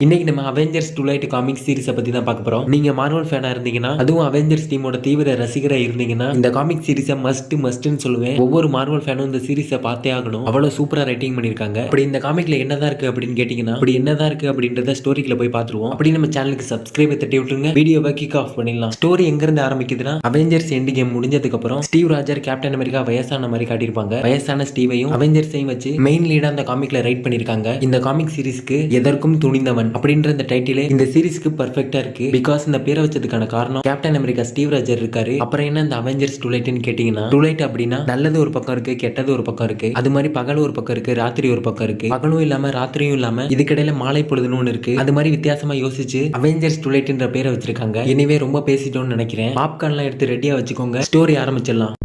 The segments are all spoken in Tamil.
இன்னைக்கு நம்ம அவெஞ்சர்ஸ் டுலைட் காமிக் சீரிஸை பத்தி தான் பார்க்க போறோம். நீங்க மார்வல் ஃபேனா இருந்தீங்கன்னா, அதுவும் அவெஞ்சர்ஸ் டீமோட தீவிர ரசிகரா இருந்தீங்கன்னா, இந்த காமிக் சீரிஸை மஸ்ட்னு சொல்லுவேன். ஒவ்வொரு மார்வல் ஃபேனும் இந்த சீரிஸை பார்த்தே ஆகணும். அவ்வளவு சூப்பரா ரைட்டிங் பண்ணிருக்காங்க. அப்படி இந்த காமிக்ல என்னதான் இருக்கு அப்படின்னு கேட்டீங்கன்னா, அப்படி என்னதான் இருக்கு அப்படின்றத ஸ்டோரிக்குள்ள போய் பார்த்துருவோம். அப்படி நம்ம சேனலுக்கு சப்ஸ்கிரைப் தட்டி விட்டுருங்க. வீடியோவை கிக் ஆஃப் பண்ணிடலாம். ஸ்டோரி எங்க இருந்து ஆரம்பிக்குதுன்னா, அவெஞ்சர்ஸ் எண்ட் கேம் முடிஞ்சதுக்கு அப்புறம் ஸ்டீவ் ராஜர் கேப்டன் அமெரிக்கா வயசான மாதிரி காட்டியிருப்பாங்க. வயசான ஸ்டீவையும் அவெஞ்சர்ஸையும் வச்சு மெயின் லீடா அந்த காமிக்ல ரைட் பண்ணிருக்காங்க. இந்த காமிக் சீரிஸ்க்கு எதற்கும் துணிந்தவன் அப்படின்ற இந்த டைட்டிலே இந்த சீரிஸ்க்கு பெர்ஃபெக்ட்டா இருக்கு. பிகாஸ் இந்த பேரை வச்சதுக்கான காரணம் கேப்டன் அமெரிக்கா ஸ்டீவ் ராஜர் இருக்காரு. அப்புறம் என்ன இந்த அவெஞ்சர்ஸ் டுலைட்னு கேட்டீங்கன்னா, டுலைட் அப்படின்னா நல்லது ஒரு பக்கம் இருக்கு, கெட்டது ஒரு பக்கம் இருக்கு. அது மாதிரி பகல் ஒரு பக்கம் இருக்கு, ராத்திரி ஒரு பக்கம் இருக்கு. பகலும் இல்லாம ராத்திரியும் இல்லாம இதுக்கிடையில மாலை பொழுதுன்னு ஒன்று இருக்கு. அது மாதிரி வித்தியாசமா யோசிச்சு அவெஞ்சர்ஸ் டுலைட்ன்ற பேரை வச்சிருக்காங்க. எனவே ரொம்ப பேசிட்டோம்னு நினைக்கிறேன். பாப்கார்ன்லாம் எடுத்து ரெடியா வச்சுக்கோங்க. ஸ்டோரி ஆரம்பிச்சிடலாம்.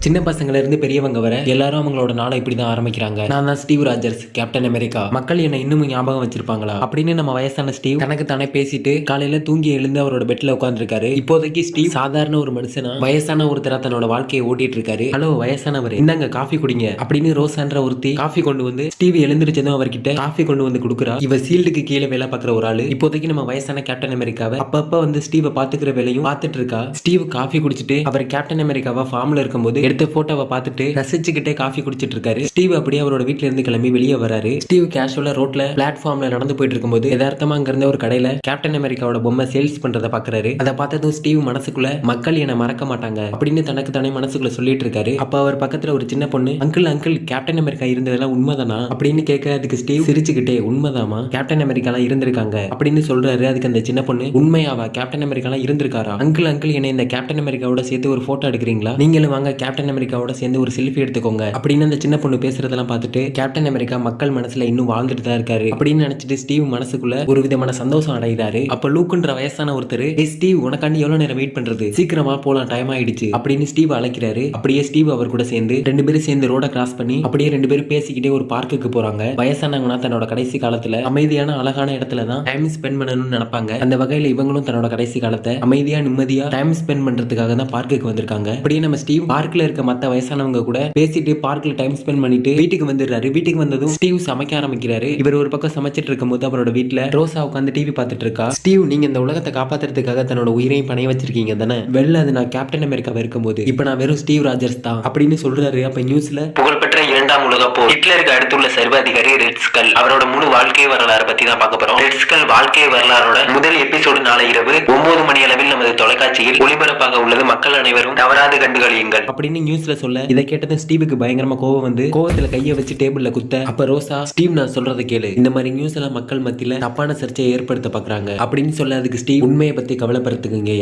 சின்ன பசங்கள்ல இருந்து பெரியவங்க வர எல்லாரும் அவங்களோட நாளை இப்படிதான் ஆரம்பிக்கிறாங்க. நான் தான் ஸ்டீவ் ராஜர்ஸ், கேப்டன் அமெரிக்கா. மக்கள் என்ன இன்னமும் ஞாபகம் வச்சிருப்பாங்களா அப்படின்னு நம்ம வயசான ஸ்டீவ் தனக்கு தானே பேசிட்டு காலையில தூங்கி எழுந்து அவரோட பெட்ல உட்காந்துருக்காரு. இப்போதைக்கு ஸ்டீவ் சாதாரண ஒரு மனுஷனா வயசான ஒருத்தரா தன்னோட வாழ்க்கையை ஓட்டிட்டு இருக்காரு. ஹலோ வயசானவர், இந்தாங்க காஃபி குடிங்க அப்படின்னு ரோசான்ற ஒருத்தி காஃபி கொண்டு வந்து ஸ்டீவ் எழுந்திருச்சதும் அவர்கிட்ட காஃபி கொண்டு வந்து கொடுக்குறா. இவ சீல்டுக்கு கீழே வேலை பார்க்குற ஒரு ஆளு. இப்போதைக்கு நம்ம வயசான கேப்டன் அமெரிக்காவை அப்பப்ப வந்து ஸ்டீவை பாத்துக்கிற வேலையும் பார்த்துட்டு இருக்கா. ஸ்டீவ் காஃபி குடிச்சிட்டு அவர் கேப்டன் அமெரிக்காவா ஃபார்ம்ல இருக்கும்போது எடுத்த போட்டோவை பார்த்துட்டு ரசிச்சுக்கிட்டே காஃபி குடிச்சிட்டு இருக்காரு. ஸ்டீவ் அப்படியே அவரோட வீட்ல இருந்து கிளம்பி வெளியே வராரு. ஸ்டீவ் கேஷுவலா ரோட்ல பிளாட்ஃபார்ம்ல நடந்து போயிட்டு இருக்கும்போது யதார்த்தமா அங்க இருந்த ஒரு கடையில கேப்டன் அமெரிக்காவோட பொம்மை சேல்ஸ் பண்றத பாக்குறாரு. அதை பார்த்ததும் ஸ்டீவ் மனசுக்குள்ள மக்கள் என்ன மறக்க மாட்டாங்க அப்படின்னு தனக்கு தானே மனசுக்குள்ள சொல்லிட்டு இருக்காரு. அப்ப அவர் பக்கத்துல ஒரு சின்ன பொண்ணு, அங்கிள் கேப்டன் அமெரிக்கா இருந்ததெல்லாம் உண்மைதானா அப்படின்னு கேட்க, அதுக்கு ஸ்டீவ் சிரிச்சுக்கிட்டே உண்மைதாமா, கேப்டன் அமெரிக்காலாம் இருந்திருக்காங்க அப்படின்னு சொல்றாரு. அதுக்கு அந்த சின்ன பொண்ணு, உண்மையாவா, கேப்டன் அமெரிக்காலாம் இருந்திருக்காரா? அங்கிள் என்ன இந்த கேப்டன் அமெரிக்காவோட சேர்த்து ஒரு போட்டோ எடுக்கிறீங்களா? நீங்களும் வாங்க கேப்டன் அமெரிக்காவோட சேர்ந்து ஒரு செல்ஃபி எடுத்துக்கோங்க அப்படின்னு அந்த சின்ன பொண்ணு பேசுறதெல்லாம் பார்த்துட்டு கேப்டன் அமெரிக்கா மக்கள் மனசுல இன்னும் வாழ்ந்துட்டு தான் இருக்காரு அப்படின்னு நினைச்சிட்டு ஸ்டீவ் மனசுக்குள்ள ஒரு விதமான சந்தோஷம் அடைகிறாரு. அப்ப லூக்குன்ற வயசான ஒருத்தர், ஸ்டீவ் உனக்காண்டி எவ்வளவு நேரம் வெயிட் பண்றது, சீக்கிரமா போலாம், டைம் ஆயிடுச்சு அப்படின்னு ஸ்டீவ் அழைக்கிறாரு. அப்படியே ஸ்டீவ் அவர் கூட சேர்ந்து ரெண்டு பேரும் சேர்ந்து ரோட கிராஸ் பண்ணி அப்படியே ரெண்டு பேரும் பேசிக்கிட்டே ஒரு பார்க்குக்கு போறாங்க. வயசானவங்கன்னா தன்னோட கடைசி காலத்துல அமைதியான அழகான இடத்துல தான் டைம் ஸ்பெண்ட் பண்ணணும்னு நினைப்பாங்க. அந்த வகையில இவங்களும் தன்னோட கடைசி காலத்தை அமைதியா நிம்மதியா டைம் ஸ்பெண்ட் பண்றதுக்காக தான் பார்க்குக்கு வந்திருக்காங்க. அப்படியே நம்ம ஸ்டீவ் பார்க்ல இருக்க மத்த வயசானவங்க கூட பேசிட்டு பார்க்ல டைம் ஸ்பெண்ட் பண்ணிட்டு வீட்டுக்கு வந்துடுறாரு. வீட்டுக்கு வந்ததும் ஸ்டீவ் சமைக்க ஆரம்பிக்கிறாரு. இவர் ஒரு பக்கம் சமைச்சிட்டு இருக்கும்போது அவரோட வீட்டுல ரோசா உட்காந்து டிவி பார்த்துட்டு இருக்கா. ஸ்டீவ், நீங்க இந்த உலகத்தை காப்பாத்துறதுக்காக தன்னோட உயிரையும் பணைய வச்சிருக்கீங்க தானே? வெள்ள அது நான் கேப்டன் அமெரிக்காவை இருக்கும்போது இப்ப நான் வெறும் ஸ்டீவ் ராஜர்ஸ் தான் அப்படின்னு சொல்றாரு. அப்ப நியூஸ்ல புகழ்பெற்ற இரண்டாம் உலக போர் ஹிட்லருக்கு அடுத்துள்ள சர்வாதிகாரி ரெட் ஸ்கல் அவரோட முழு வாழ்க்கை வரலாறு பத்தி தான் பார்க்க போறோம். ரெட் ஸ்கல் வாழ்க்கை வரலாறோட முதல் எபிசோடு நாளை இரவு 9 மணி அளவில் நமது தொலைக்காட்சியில் ஒளிபரப்பாக உள்ளது. மக்கள் அனைவரும் தவறாது கண்டுகளியுங்கள் அப்படின்னு நியூஸ்ல சொல்ல, இதை கேட்டதும் ஸ்டீவுக்கு பயங்கரமா கோவம் வந்து கோவத்துல கைய வச்சு டேபிள்ல குத்த, அப்ப ரோசா, ஸ்டீவ் நான் சொல்றதை கேளு, இந்த மாதிரி நியூஸ் எல்லாம் மக்கள் மத்தியில தப்பான சர்ச்சையை ஏற்படுத்த பாக்குறாங்க அப்படின்னு சொல்ல, அதுக்கு ஸ்டீவ், உண்மையை பத்தி கவலைப்படுறதுக்கு இங்க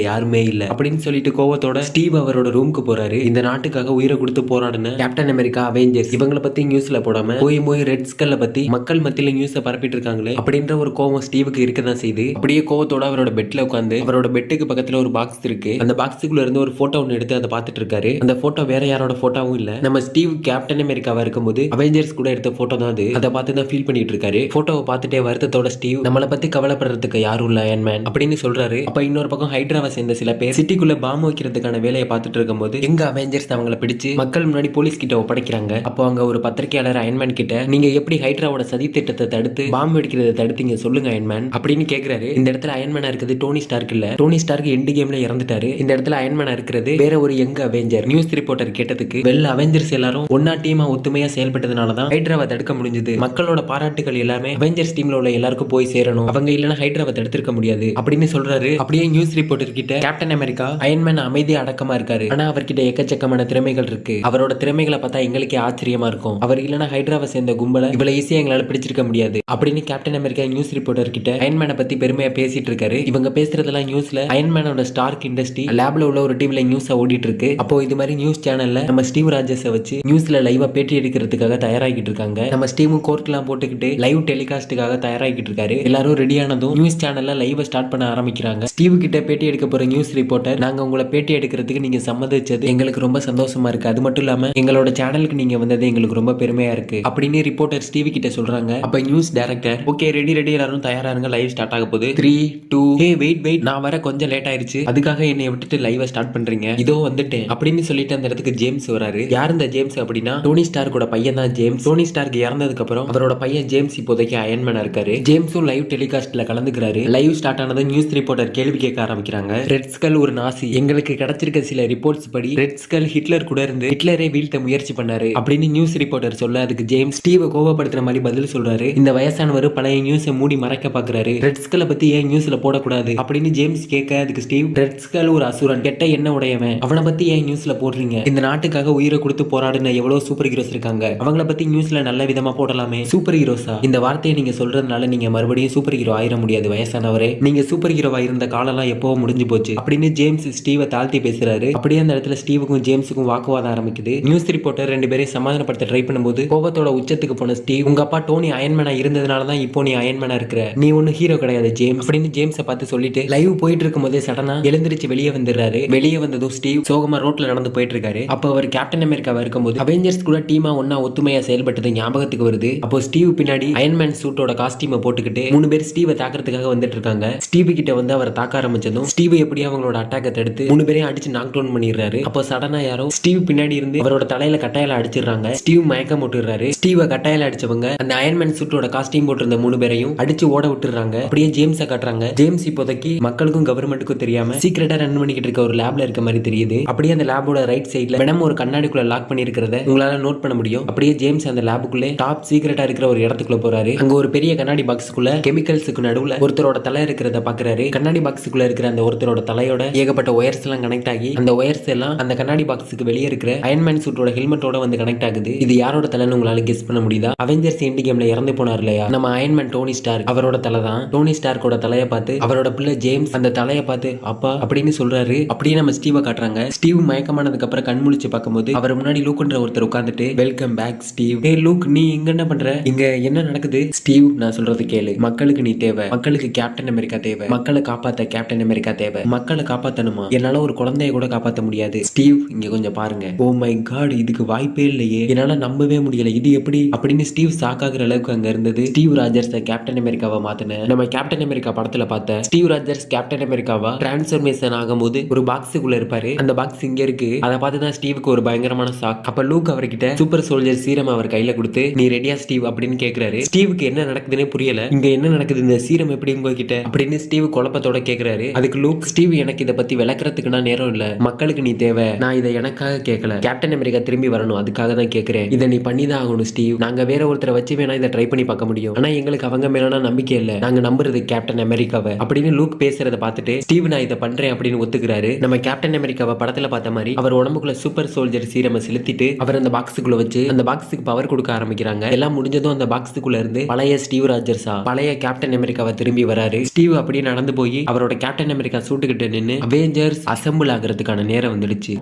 யாருமே இல்ல அப்படின்னு சொல்லிட்டு கோவத்தோட ஸ்டீவ் அவரோட ரூமுக்கு போறாரு. இந்த நாட்டுக்காக உயிரை கொடுத்து போராடுன கேப்டன் அமெரிக்கா, அவெஞ்சர்ஸ் இவங்களை பத்தி நியூஸ்ல போடாம போய் ரெட் ஸ்கல்ல பத்தி மக்கள் மத்தியில நியூஸை பரப்பிட்டு இருக்காங்களே அப்படின்ற ஒரு கோவம் ஸ்டீவுக்கு இருக்கதான் செய்து அப்படியே கோவத்தோட அவரோட பெட்ல உட்காந்து அவரோட பெட்டுக்கு பக்கத்துல ஒரு பாக்ஸ் இருக்கு. அந்த பாக்ஸுக்குள்ள இருந்து ஒரு போட்டோ ஒன்னு எடுத்து அதை பார்த்துட்டு இருக்காரு. அந்த போட்டோ வேற யாரோட போட்டோவும் இல்ல, நம்ம ஸ்டீவ் கேப்டன் அமெரிக்காவா இருக்கும்போது அவெஞ்சர்ஸ் கூட எடுத்த போட்டோ தான் அது. அதை பார்த்து தான் ஃபீல் பண்ணிட்டு இருக்காரு. போட்டோவை பார்த்துட்டே வருத்தத்தோட ஸ்டீவ், நம்மளை பத்தி கவலைப்படுறதுக்கு யாரும் இல்ல அயன்மேன் அப்படின்னு சொல்றாரு. அப்ப இன்னொரு பக்கம் ஹைட்ராவை சேர்ந்த சில பேர் சிட்டிக்குள்ள பாம்பு வைக்கிறதுக்கான வேலையை பார்த்துட்டு இருக்கும்போது எங்க அவெஞ்சர்ஸ் அவங்கள பிடிச்சு மக்கள் முன்னாடி போலீஸ் கிட்ட ஒப்படைக்கிறாங்க. அப்போ அங்க ஒரு பத்திரிகையாளர் அயன்மேன் கிட்ட, நீங்க எப்படி ஹைட்ராவோட சதி திட்டத்தை தடுத்து பாம்பு வெடிக்கிறத தடுத்தீங்க சொல்லுங்க அயன்மேன் அப்படின்னு கேக்குறாரு. இந்த இடத்துல அயன்மேனா இருக்கிறது டோனி ஸ்டார்க் இல்ல, டோனி ஸ்டார்க் எண்ட் கேம்ல இறந்துட்டாரு. இந்த இடத்துல அயன்மேனா இருக்கிறது வேற ஒரு யங் அவெஞ்சர். நியூஸ் ரிப்போர்ட்டர் கேட்டதுக்கு, வெள்ள அவெஞ்சர்ஸ் எல்லாரும் ஒன்னா டீமா ஒத்துமையா செயல்பட்டதுனாலதான் ஹைட்ராவை தடுக்க முடிஞ்சது. மக்களோட பாராட்டுகள் எல்லாமே அவெஞ்சர்ஸ் டீம்ல உள்ள எல்லாருக்கும் போய் சேரணும், அவங்க இல்லனா ஹைட்ராவை தடுத்திருக்க முடியாது அப்படின்னு சொல்றாரு. அப்படியே நியூஸ் ரிப்போர்ட்டர் கிட்ட, கேப்டன் அமெரிக்கா அயன்மேன் அமைதியா அடக்கமா இருக்காரு, ஆனா அவர்கிட்ட எக்கச்சக்கமான திறமைகள் இருக்கு, அவரோட திறமைகளை பார்த்தா எங்களுக்கே ஆச்சரியமா இருக்கும், அவர் இல்லனா ஹைட்ராவை சேர்ந்த கும்பலை இவ்வளவு ஈஸியா எங்களால பிடிச்சிருக்க முடியாது அப்படின்னு கேப்டன் அமெரிக்கா நியூஸ் ரிப்போர்ட்டர் கிட்ட அயன்மேனை பத்தி பெருமையா பேசிட்டு இருக்காரு. இவங்க பேசுறதெல்லாம் நியூஸ்ல அயன்மேனோட ஸ்டார்க் இண்டஸ்ட்ரி லேப்ல உள்ள ஒரு டிவில நியூஸ் ஓடிட்டு இருக்கு. அப்போ இது மாதிரி நியூஸ் சேனல்ல நம்ம ஸ்டீவ் ராஜர்ஸை வச்சு நியூஸ்ல லைவா பேட்டி எடுக்கிறதுக்காக தயாராகிட்டு இருக்காங்க. நம்ம ஸ்டீவும் கோர்ட்லாம் போட்டுக்கிட்டு லைவ் டெலிகாஸ்டுக்காக தயாராகிட்டு இருக்காரு. எல்லாரும் ரெடியானதும் நியூஸ் சேனல்ல லைவ் ஸ்டார்ட் பண்ண ஆரம்பிக்கிறாங்க. ஸ்டீவ் கிட்ட பேட்டி எடுக்க போற நியூஸ் ரிப்போர்ட்டர், நாங்க உங்களை பேட்டி எடுக்கிறதுக்கு நீங்க சம்மதிச்சது எங்களுக்கு ரொம்ப சந்தோஷமா இருக்கு, அது மட்டும் இல்லாம எங்களோட சேனல் சேனலுக்கு நீங்க வந்தது எங்களுக்கு ரொம்ப பெருமையா இருக்கு அப்படின்னு ரிப்போர்ட்டர் ஸ்டீவ் கிட்ட சொல்றாங்க. அப்ப நியூஸ் டைரக்டர் ஓகே ரெடி எல்லாரும் தயாரா இருங்க, லைவ் ஸ்டார்ட் ஆக போகுது. 3 2 ஹே வெயிட் நான் வர கொஞ்சம் லேட் ஆயிருச்சு, அதுக்காக என்னை விட்டுட்டு லைவ் ஸ்டார்ட் பண்றீங்க, இதோ வந்துட்டேன் அப்படின்னு சொல்லிட்டு அந்த இடத்துக்கு ஜேம்ஸ் வராரு. யார் இந்த ஜேம்ஸ் அப்படின்னா டோனி ஸ்டார்க்கோட பையன் தான் ஜேம்ஸ். டோனி ஸ்டார்க் இறந்ததுக்கு அப்புறம் அவரோட பையன் ஜேம்ஸ் இப்போதைக்கு அயன்மேனா இருக்காரு. ஜேம்ஸும் லைவ் டெலிகாஸ்ட்ல கலந்துக்கிறாரு. லைவ் ஸ்டார்ட் ஆனது நியூஸ் ரிப்போர்ட்டர் கேள்வி கேட்க ஆரம்பிக்கிறாங்க. ரெட் ஸ்கல் ஒரு நாசி, எங்களுக்கு கிடைச்சிருக்க சில ரிப்போர்ட்ஸ் படி ரெட் ஸ்கல் ஹிட்லர் கூட இருந்து ஹிட்லரை வீழ்த்த முயற்சி பண்ணாரு அப்படின்னு நியூஸ் ரிப்போர்ட்டர் சொல்ல அதுக்கு ஜேம்ஸ் ஸ்டீவ் கோபப்படுத்துற மாதிரி பதில் சொல்றாரு. இந்த வயசானவர் பழைய நியூஸை மூடி மறைக்க பாக்குறாரு. ரெட் ஸ்கலை பத்தி ஏன் நியூஸ்ல போடக்கூடாது அப்படின்னு ஜேம்ஸ் கேட்க அதுக்கு ஸ்டீவ் ரெட் ஸ்கல் ஒரு அசுரன், கெட்ட என்ன உடையவன், அவனை பத்தி ஏன் நியூஸ்ல போடுறீங்க, இந்த நாட்டுக்காக உயிரை கொடுத்து போராடின எவ்வளவு சூப்பர் ஹீரோஸ் இருக்காங்க, அவங்கள பத்தி நியூஸ்ல நல்ல விதமா போடலாமே. சூப்பர் ஹீரோஸா, இந்த வார்த்தையை நீங்க சொல்றதுனால நீங்க மறுபடியும் சூப்பர் ஹீரோ ஆயிர முடியாது வயசானவரே, நீங்க சூப்பர் ஹீரோவா இருந்த காலம்லாம் எப்போ முடிஞ்சு போச்சு அப்படின்னு ஜேம்ஸ் ஸ்டீவை தாழ்த்தி பேசுறாரு. அப்படியே அந்த இடத்துல ஸ்டீவுக்கும் ஜேம்ஸுக்கும் வாக்குவாதம் ஆரம்பிக்குது. நியூஸ் ரிப்போர்ட்டர் ரெண்டு பேரையும் சமாதானப்படுத்த ட்ரை பண்ணும்போது கோபத்தோட உச்சத்துக்கு போன ஸ்டீவ் உங்க அப்பா டோனி அயன்மேனா இருந்ததுனால தான் இப்போ நீ அயன்மேனா இருக்கிற, நீ ஒன்னும் ஹீரோ கிடையாது ஜேம்ஸ் அப்படின்னு ஜேம்ஸை பார்த்து சொல்லிட்டு லைவ் போயிட்டு இருக்கும் போதே சடனா எழுந்திருச்சு வெளியே வந்துடுறாரு. வெளியே வந்ததும் ஸ்டீவ் சோகமா ரோட்ல நடந்து போயிட்டு இருக்காரு. அப்ப அவர் கேப்டன் அமெரிக்காவா இருக்கும்போது அவெஞ்சர்ஸ் கூட டீமா ஒன்னா ஒத்துமையா செயல்பட்டது ஞாபகத்துக்கு வருது. அப்போ ஸ்டீவ் பின்னாடி அயன்மேன் சூட்டோட காஸ்டியூமை போட்டுக்கிட்டு 3 பேர் ஸ்டீவை தாக்குறதுக்காக வந்துட்டு இருக்காங்க. ஸ்டீவ் கிட்ட வந்து அவர் தாக்க ஆரம்பிச்சதும் ஸ்டீவ் எப்படி அவங்களோட அட்டாக்கை தடுத்து 3 பேரையும் அடிச்சு நாக் டவுன் பண்ணிடுறாரு. அப்போ சடனா யாரோ ஸ்டீவ் பின்னாடி இருந்து அவரோட தலையில கட்டாயில அடிச்சிடுறாங்க. ஸ்டீவ் மயக்கம் போட்டுறாரு. ஸ்டீவை கட்டாயில அடிச்சவங்க அந்த அயன்மேன் சூட்டோட காஸ்டியூம் போட்டிருந்த 3 பேரையும் அடிச்சு ஓட விட்டுறாங்க. அப்படியே ஜேம்ஸை காட்டுறாங்க. ஜேம்ஸ் இப்போதைக்கு மக்களுக்கும் கவர்மெண்ட்டுக்கும் தெரியாம சீக்கிரட்டா ரன் பண்ணிக்கிட்டு இருக்க ஒரு லேப்ல இருக்க மாதிரி தெரியுது. அப்படியே அந்த லேபோட ரைட் சைடுல வெனம் ஒரு கண்ணாடிக்குள்ள லாக் பண்ணி இருக்கிறத உங்களால நோட் பண்ண முடியும். அப்படியே ஜேம்ஸ் அந்த லேபுக்குள்ள டாப் சீக்கிரட்டா இருக்கிற ஒரு இடத்துக்குள்ள போறாரு. அங்க ஒரு பெரிய கண்ணாடி பாக்ஸுக்குள்ள கெமிக்கல்ஸுக்கு நடுவுல ஒருத்தரோட தலை இருக்கிறத பாக்குறாரு. கண்ணாடி பாக்ஸுக்குள்ள இருக்கிற அந்த ஒருத்தரோட தலையோட ஏகப்பட்ட ஒயர்ஸ் எல்லாம் கனெக்ட் ஆகி அந்த ஒயர்ஸ் எல்லாம் அந்த கண்ணாடி பாக்ஸுக்கு வெளியே இருக்கிற அயன்மேன் சூட்டோட ஹெல்மெட்டோட வந்து கனெக்ட் ஆகுது. இது யாரோட தலைன்னு உங்களால கெஸ் பண்ண முடியுதா? அவெஞ்சர்ஸ் எண்ட் கேம்ல இறந்து போனார் இல்லையா நம்ம அயன்மேன் டோனி ஸ்டார்க், அவரோட தலை தான். டோனி ஸ்டார்க்கோட தலையை பார்த்து அவரோட பிள்ளை ஜேம்ஸ் அந்த தலையை பார்த்து அப்பா அப்படின்னு சொல்றாரு. அப்படியே நம்ம ஸ்டீவை காட்டுறாங்க. ஸ்டீவ் மயக்கமானதுக்கு அப்புறம் கண் முழிச்சு பார்க்கும்போது அவர் முன்னாடி லூக்ன்ற ஒருத்தர் உட்கார்ந்துட்டு வெல்கம் பேக் ஸ்டீவ், ஹே லூக் நீ இங்க என்ன பண்ற, இங்க என்ன நடக்குது? ஸ்டீவ் நான் சொல்றது கேளு, மக்களுக்கு நீ தேவை, மக்களுக்கு கேப்டன் அமெரிக்கா தேவை, மக்களை காப்பாத்த கேப்டன் அமெரிக்கா தேவை, மக்களை காப்பாத்தணுமா, என்னால ஒரு குழந்தைய கூட காப்பாத்த முடியாது. ஸ்டீவ் இங்க கொஞ்சம் பாருங்க. ஓ மை காட், இதுக்கு வாய்ப்பே இல்லையே, என்னால நம்பவே முடியல, இது எப்படி அப்படின்னு ஸ்டீவ் சாக்காகிற அளவுக்கு அங்க இருந்தது. ஸ்டீவ் ராஜர்ஸ் கேப்டன் அமெரிக்காவை மாத்தின நம்ம கேப்டன் அமெரிக்கா படத்துல பார்த்த ஸ்டீவ் ராஜர்ஸ் கேப்டன் அமெரிக்காவா டிரான்ஸ்ஃபர்மேஷன் ஆகும்போது ஒரு பாக்ஸுக்குள்ள இருப்பாரு. அந்த பாக்ஸ் இங்க இருக்கு. அதை பார்த்து தான் ஸ்டீவுக்கு ஒரு பயங்கரமான ஷாக். அப்ப லூக் அவர்கிட்ட சூப்பர் சோல்ஜர் சீரம் அவர் கையில கொடுத்து நீ ரெடியா ஸ்டீவ் அப்படின்னு கேக்குறாரு. ஸ்டீவுக்கு என்ன நடக்குதுன்னு புரியல. இங்க என்ன நடக்குது, இந்த சீரம் எப்படி உங்ககிட்ட அப்படின்னு ஸ்டீவ் குழப்பத்தோட கேக்குறாரு. அதுக்கு லூக் ஸ்டீவ் எனக்கு இதை பத்தி விளக்குறதுக்கு நான் நேரம் இல்ல, மக்களுக்கு நீ தேவை, நான் இதை எனக்காக கேட்கல, கேப்டன் அமெரிக்கா திரும்பி வரணும் அதுக்காக தான் கேட்கிறேன், இதை நீ பண்ணிதான் ஆகணும் ஸ்டீவ், நாங்க வேற ஒருத்தரை வச்சு வேணா இதை ட்ரை பண்ணி பார்க்க முடியும், ஆனா எங்களுக்கு அவங்க மேலான நம்பிக்கை இல்ல, நாங்க நம்புறது கேப்டன் அமெரிக்காவை அப்படின்னு லூக் பேசுறத பார்த்துட்டு ஸ்டீவ் நான் இதை பண்றேன் அப்படின்னு ஒத்துக்கிறாரு. நம்ம கேப்டன் அமெரிக்காவை படத்துல பார்த்த மாதிரி அவர் உடம்புக்குள்ள சூப்பர் சோல்ஜர் சீரமை செலுத்திட்டு அவர் அந்த பாக்ஸுக்குள்ள வச்சு அந்த பாக்ஸுக்கு பவர் கொடுக்க ஆரம்பிக்கிறாங்க. எல்லாம் முடிஞ்சதும் அந்த பாக்ஸுக்குள்ள இருந்து பழைய ஸ்டீவ் ராஜர்ஸா பழைய கேப்டன் அமெரிக்காவை திரும்பி வராரு. ஸ்டீவ் அப்படியே நடந்து போய் அவரோட கேப்டன் அமெரிக்கா சூட்டுக்கிட்ட நின்று அவெஞ்சர்ஸ் அசம்பிள் ஆகிறதுக்கான நேரம் வந்துடுச்சு.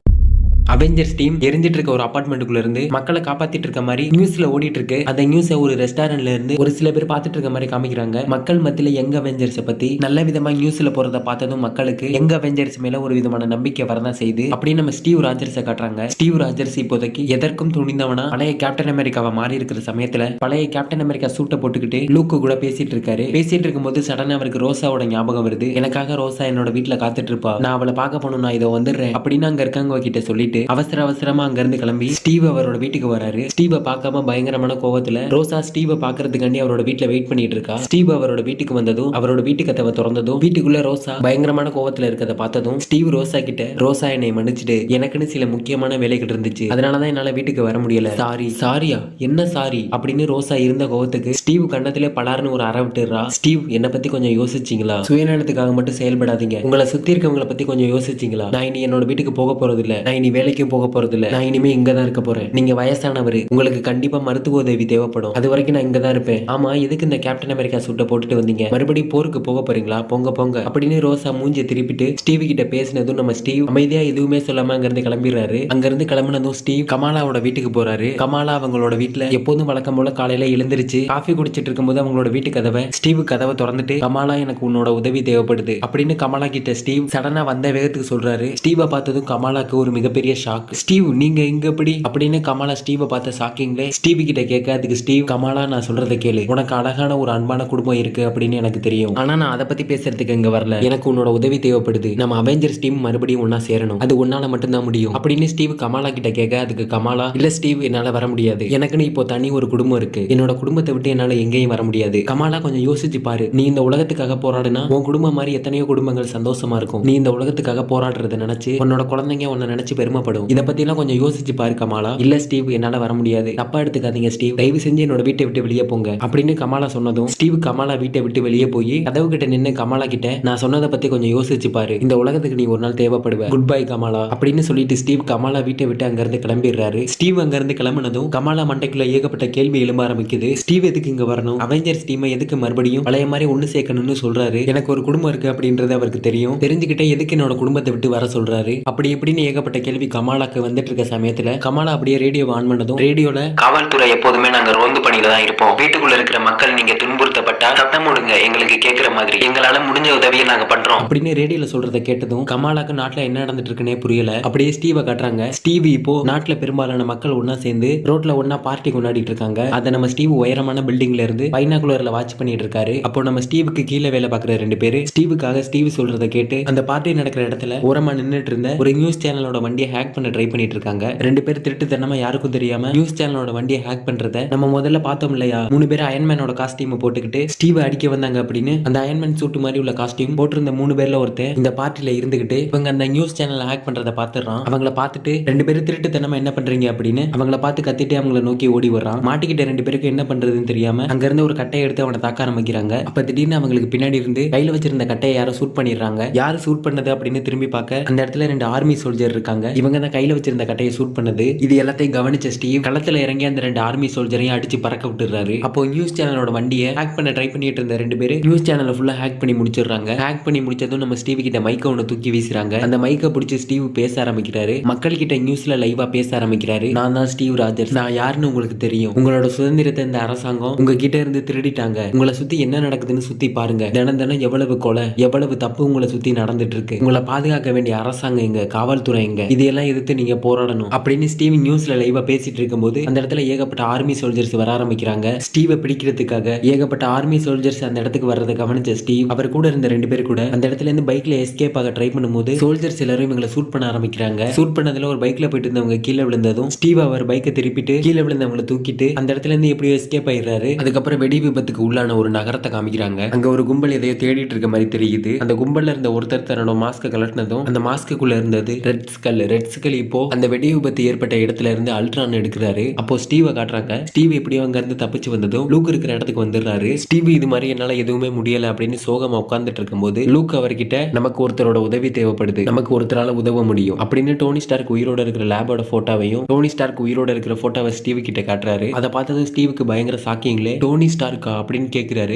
அவெஞ்சர்ஸ் டீம் எரிஞ்சிட்டு இருக்க ஒரு அபார்ட்மெண்ட்டுக்குள்ள இருந்து மக்களை காப்பாத்திட்டு இருக்க மாதிரி நியூஸ்ல ஓடிட்டு இருக்கு. அந்த நியூஸை ஒரு ரெஸ்டாரண்ட்ல இருந்து ஒரு சில பேர் பார்த்துட்டு இருக்க மாதிரி காமிக்கிறாங்க. மக்கள் மத்தியில யங் அவெஞ்சர்ஸ் பத்தி நல்ல விதமா நியூஸ்ல போறத பார்த்ததும் மக்களுக்கு யங் அவெஞ்சர்ஸ் மேல ஒரு விதமான நம்பிக்கை வரதான் செய்து அப்படின்னு நம்ம ஸ்டீவ் ராஜர்ஸை காட்டுறாங்க. ஸ்டீவ் ராஜர்ஸ் இப்போதைக்கு எதற்கும் துணிந்தவனா பழைய கேப்டன் அமெரிக்காவை மாறி இருக்கிற சமயத்துல பழைய கேப்டன் அமெரிக்கா சூட்டை போட்டுக்கிட்டு லூக்கு கூட பேசிட்டு இருக்காரு. பேசிட்டு இருக்கும்போது சடனா அவருக்கு ரோசாவோட ஞாபகம் வருது. எனக்காக ரோசா என்னோட வீட்டுல காத்துட்டு இருப்பா, நான் அவளை பார்க்க போகணும், நான் இதை வந்துடுறேன் அப்படின்னு அங்க இருக்காங்க கிட்ட சொல்லிட்டு அவசரமா அங்க இருந்து கிளம்பி ஸ்டீவ் அவரோட வீட்டுக்கு வராரு. ஸ்டீவை பார்க்காம பயங்கரமான கோவத்துல ரோசா ஸ்டீவை பாக்குறதுக்காண்டி அவரோட வீட்டுல வெயிட் பண்ணிட்டு இருக்கா. ஸ்டீவ் அவரோட வீட்டுக்கு வந்ததும் அவரோட வீட்டு கதவை திறந்ததும் வீட்டுக்குள்ள ரோசா பயங்கரமான கோவத்துல இருக்கத பார்த்ததும் ஸ்டீவ் ரோசா கிட்ட ரோசா என்னை மன்னிச்சிடு, எனக்குன்னு சில முக்கியமான வேலைகள் இருந்துச்சு, அதனாலதான் என்னால வீட்டுக்கு வர முடியல, சாரியா என்ன சாரி அப்படின்னு ரோசா இருந்த கோவத்துக்கு ஸ்டீவ் கண்ணத்திலே பலார்னு ஒரு அற விட்டுறா. ஸ்டீவ் என்னை பத்தி கொஞ்சம் யோசிச்சிங்களா, சுயநலத்துக்காக மட்டும் செயல்படாதீங்க, உங்களை சுத்தி இருக்கவங்களை பத்தி கொஞ்சம் யோசிச்சிங்களா, நான் இனி என்னோட வீட்டுக்கு போக போறது இல்ல, நான் இனி வேலைக்கும் போக போறது இல்ல, நான் இனிமே இங்க தான் இருக்க போறேன், நீங்க வயசானவர், உங்களுக்கு கண்டிப்பா மருத்துவ உதவி தேவைப்படும், அது வரைக்கும் நான் இங்க தான் இருப்பேன், ஆமா எதுக்கு இந்த கேப்டன் அமெரிக்கா சூட்டை போட்டுட்டு வந்தீங்க, மறுபடியும் போருக்கு போக போறீங்களா, போங்க போங்க அப்படின்னு ரோசா மூஞ்சி திருப்பிட்டு ஸ்டீவ் கிட்ட பேசினதும் நம்ம ஸ்டீவ் அமைதியா எதுவுமே சொல்லாம அங்க இருந்து கிளம்பிடுறாரு. அங்க இருந்து கிளம்பினதும் ஸ்டீவ் கமாலாவோட வீட்டுக்கு போறாரு. கமாலா அவங்களோட வீட்டுல எப்போதும் வழக்கம் போல காலையில எழுந்திருச்சு காஃபி குடிச்சிட்டு இருக்கும்போது அவங்களோட வீட்டு கதவை ஸ்டீவ் கதவை திறந்துட்டு கமாலா எனக்கு உன்னோட உதவி தேவைப்படுது அப்படின்னு கமாலா கிட்ட ஸ்டீவ் சடனா வந்த வேகத்துக்கு சொல்றாரு. ஸ்டீவை பார்த்ததும் கமாலாக்கு ஒரு மிகப்பெரிய ஷாக். ஸ்டீவ் நீங்க இங்க எப்படி அப்படின்னு கமாலா ஸ்டீவை பார்த்த ஷாக்கிங்ல ஸ்டீவ் கிட்ட கேட்க, அதுக்கு ஸ்டீவ், கமாலா நான் சொல்றதை கேளு, உனக்கு அழகான ஒரு அன்பான குடும்பம் இருக்கு அப்படின்னு எனக்கு தெரியும். ஆனா நான் அதை பத்தி பேசுறதுக்கு இங்க வரல. எனக்கு உன்னோட உதவி தேவைப்படுது. நம்ம அவெஞ்சர்ஸ் டீம் மறுபடியும் ஒன்னா சேரணும். அது உன்னால மட்டும்தான் முடியும் அப்படின்னு ஸ்டீவ் கமாலா கிட்ட கேட்க, அதுக்கு கமாலா, இல்ல ஸ்டீவ் என்னால வர முடியாது. எனக்குன்னு இப்போ தனி ஒரு குடும்பம் இருக்கு. என்னோட குடும்பத்தை விட்டு என்னால எங்கேயும் வர முடியாது. கமாலா கொஞ்சம் யோசிச்சு பாரு. நீ இந்த உலகத்துக்காக போராடுனா உன் குடும்பம் மாதிரி எத்தனையோ குடும்பங்கள் சந்தோஷமா இருக்கும். நீ இந்த உலகத்துக்காக போராடுறத நினைச்சு உன்னோட குழந்தைங்க உன்னை நினைச்சு பெருமைப்படும். இதை பத்தி எல்லாம் கொஞ்சம் யோசிச்சு பாரு கமாலா. இல்ல ஸ்டீவ் என்னால வர முடியாது. தப்பா எடுத்துக்காதீங்க ஸ்டீவ். தயவு செஞ்சு என்னோட வீட்டை விட்டு வெளியே போங்க அப்படின்னு கமாலா சொன்னதும் ஸ்டீவ் கமாலா வீட்டை விட்டு வெளியே போய் கதவு கிட்ட நின்று கமாலா கிட்ட, நான் சொன்னதை பத்தி கொஞ்சம் யோசிச்சு பாரு. இந்த உலகத்துக்கு நீ ஒரு நாள் தேவைப்படுவ. குட் பை கமாலா அப்படின்னு சொல்லிட்டு ஸ்டீவ் கமாலா வீட்டை விட்டு அங்க இருந்து கிளம்பிடுறாரு. ஸ்டீவ் அங்க இருந்து கிளம்பினதும் கமாலா மண்டைக்குள்ள ஏகப்பட்ட கேள்வி எழும்ப ஆரம்பிக்குது. ஸ்டீவ் எதுக்கு இங்க வரணும்? அவெஞ்சர்ஸ் டீமை எதுக்கு மறுபடியும் பழைய மாதிரி ஒண்ணு சேர்க்கணும்னு சொல்றாரு. எனக்கு ஒரு குடும்பம் இருக்கு அப்படின்றது அவருக்கு தெரியும். தெரிஞ்சுக்கிட்டே எதுக்கு என்னோட குடும்பத்தை விட்டு வர சொல்றாரு? அப்படி எப்படின்னு ஏகப்பட்ட கேள்வி கமாலாக்கு வந்துட்டு இருக்க சமயத்துல கமாலா அப்படியே ரேடியோ ஆன் பண்ணதும் ரேடியோல, காவல்துறை எப்போதுமே நாங்க ரோந்து பணியில தான் இருப்போம். வீட்டுக்குள்ள இருக்கிற மக்கள் நீங்க துன்புறுத்தப்பட்டா சத்தம் போடுங்க, எங்களுக்கு கேட்கிற மாதிரி எங்களால முடிஞ்ச உதவியை நாங்க பண்றோம் அப்படின்னு ரேடியோல சொல்றதை கேட்டதும் கமாலாக்கு நாட்டுல என்ன நடந்துட்டு இருக்குன்னே புரியல. அப்படியே ஸ்டீவை காட்டுறாங்க. ஸ்டீவ் இப்போ நாட்டுல பெரும்பாலான மக்கள் ஒன்னா சேர்ந்து ரோட்ல ஒன்னா பார்ட்டி கொண்டாடிட்டு இருக்காங்க. அதை நம்ம ஸ்டீவ் உயரமான பில்டிங்ல இருந்து பைனாகுலர்ல வாட்ச் பண்ணிட்டு இருக்காரு. அப்போ நம்ம ஸ்டீவுக்கு கீழே வேலை பார்க்குற 2 பேரு ஸ்டீவுக்காக ஸ்டீவ் சொல்றதை கேட்டு அந்த பார்ட்டி நடக்கிற இடத்துல ஓரமா நின்னுட்டு இருந்த ஒரு நியூஸ் சேனலோட வண்டியை ஹேக் பண்ண ட்ரை பண்ணிட்டு இருக்காங்க. 2 பேர் திருட்டுத்தனமா யாருக்கும் தெரியாம நியூஸ் சேனலோட வண்டியை ஹேக் பண்றத நம்ம முதல்ல பார்த்தோம் இல்லையா? 3 பேர் அயன்மேனோட காஸ்டியூம் போட்டுக்கிட்டு ஸ்டீவ் அடிக்க வந்தாங்க அப்படின்னு அந்த அயன்மேன் சூட் மாதிரி உள்ள காஸ்டியூம் போட்டிருந்த 3 பேர்ல ஒருத்தர் இந்த பார்ட்டில இருந்துகிட்டு இவங்க அந்த நியூஸ் சேனலை ஹேக் பண்றத பாத்துறான். அவங்கள பார்த்துட்டு 2 பேரும் திருட்டுத்தனமா என்ன பண்றீங்க அப்படின்னு அவங்கள பார்த்து கத்திட்டு அவங்கள நோக்கி ஓடி வர்றான். மாட்டிக்கிட்ட 2 பேருக்கு என்ன பண்றதுன்னு தெரியாம அங்க இருந்து ஒரு கட்டையை எடுத்து அவனை தாக்க ஆரம்பிக்கிறாங்க. அப்ப திடீர்னு அவங்களுக்கு பின்னாடி இருந்து கையில வச்சிருந்த கட்டையை யாரோ ஷூட் பண்ணிடுறாங்க. யாரு ஷூட் பண்ணது அப்படின்னு திரும்பி பார்க்க அந்த இடத்துல 2 ஆர்மி சோல்ஜர் இருக்காங்க. இவங்க தான் கையில வச்சிருந்த கட்டையை ஷூட் பண்ணது. இது எல்லாத்தையும் கவனிச்ச ஸ்டீவ் களத்துல இறங்கி அந்த 2 ஆர்மி சோல்ஜரையும் அடிச்சு பறக்க விட்டுறாரு. அப்போ நியூஸ் சேனலோட வண்டியை ஹேக் பண்ண ட்ரை பண்ணிட்டு இருந்த 2 பேரு நியூஸ் சேனலை ஃபுல்லா ஹேக் பண்ணி முடிச்சிடுறாங்க. ஹேக் பண்ணி முடிச்சதும் நம்ம ஸ்டீவ் கிட்ட மைக்க ஒன்று தூக்கி வீசுறாங்க. அந்த மைக்க பிடிச்சி ஸ்டீவ் பேச ஆரம்பிக்கிறாரு. மக்கள் கிட்ட நியூஸ்ல லைவா பேச ஆரம்பிக்கிறாரு. நான் தான் ஸ்டீவ் ராஜர்ஸ். நான் யாருன்னு உங்களுக்கு தெரியும். உங்களோட சுதந்திரத்தை இந்த அரசாங்கம் உங்ககிட்ட இருந்து திருடிட்டாங்க. உங்களை சுத்தி என்ன நடக்குதுன்னு சுத்தி பாருங்க. தினம் தினம் எவ்வளவு கொலை, எவ்வளவு தப்பு உங்களை சுத்தி நடந்துட்டு இருக்கு. உங்களை பாதுகாக்க வேண்டிய அரசாங்கம் எங்க, காவல்துறை எங்க, இதையெல்லாம் எதிர்த்து நீங்க போராடணும் அப்படின்னு ஸ்டீவ் நியூஸ்ல லைவா பேசிட்டு இருக்கும்போது அந்த இடத்துல ஏகப்பட்ட ஆர்மி சோல்ஜர்ஸ் வர ஆரம்பிக்கிறாங்க. ஸ்டீவை பிடிக்கிறதுக்காக ஏகப்பட்ட ஆர்மி சோல்ஜர்ஸ் அந்த இடத்துக்கு வர்றதை கவனிச்ச ஸ்டீவ் அவர் கூட இருந்த 2 பேர் கூட அந்த இடத்துல இருந்து பைக்ல எஸ்கேப் ஆக ட்ரை பண்ணும்போது சோல்ஜர்ஸ் எல்லாரும் இவங்களை ஷூட் பண்ண ஆரம்பிக்கிறாங்க. ஷூட் பண்ணதுல ஒரு பைக்ல போயிட்டு இருந்தவங்க கீழே விழுந்ததும் ஸ்டீவ் அவர் பைக்கை திருப்பிட்டு கீழே விழுந்தவங்களை தூக்கிட்டு அந்த இடத்துல இருந்து எப்படியோ எஸ்கேப் ஆயிடுறாரு. அதுக்கப்புறம் வெடி விபத்துக்கு உள்ளான ஒரு நகரத்தை காமிக்கிறாங்க. அங்க ஒரு கும்பல் எதையோ தேடிட்டு இருக்க மாதிரி தெரியுது. அந்த கும்பல்ல இருந்த ஒருத்தர் தன்னோட மாஸ்க கலட்டினதும் அந்த மாஸ்க்குள்ள இருந்தது ரெட் ஸ்கல். ரெட் ஸ்கல் இப்போ அந்த வெடி விபத்து ஏற்பட்ட இடத்துல இருந்து அல்ட்ரான் எடுக்கிறாரு. அப்போ ஸ்டீவை காட்டுறாங்க. ஸ்டீவ் எப்படியோ அங்க இருந்து தப்பிச்சு வந்ததும் லூக் இருக்கிற இடத்துக்கு வந்துடுறாரு. ஸ்டீவ் இது மாதிரி என்னால எதுவுமே முடியல அப்படின்னு சோகமா உட்கார்ந்துட்டு இருக்கும்போது லூக் அவர்கிட்ட, நமக்கு ஒருத்தரோட உதவி தேவைப்படுது, நமக்கு ஒருத்தரால உதவ முடியும் அப்படின்னு டோனி ஸ்டார்க் உயிரோட இருக்கிற லேபோட போட்டோவையும் டோனி ஸ்டார்க் உயிரோட இருக்கிற போட்டோவை ஸ்டீவ் கிட்ட காட்டுறாரு. அதை பார்த்ததும் ஸ்டீவுக்கு பயங்கர ஷாக்கிங்ல, டோனி ஸ்டார்க்கா அப்படின்னு கேட்கிறாரு.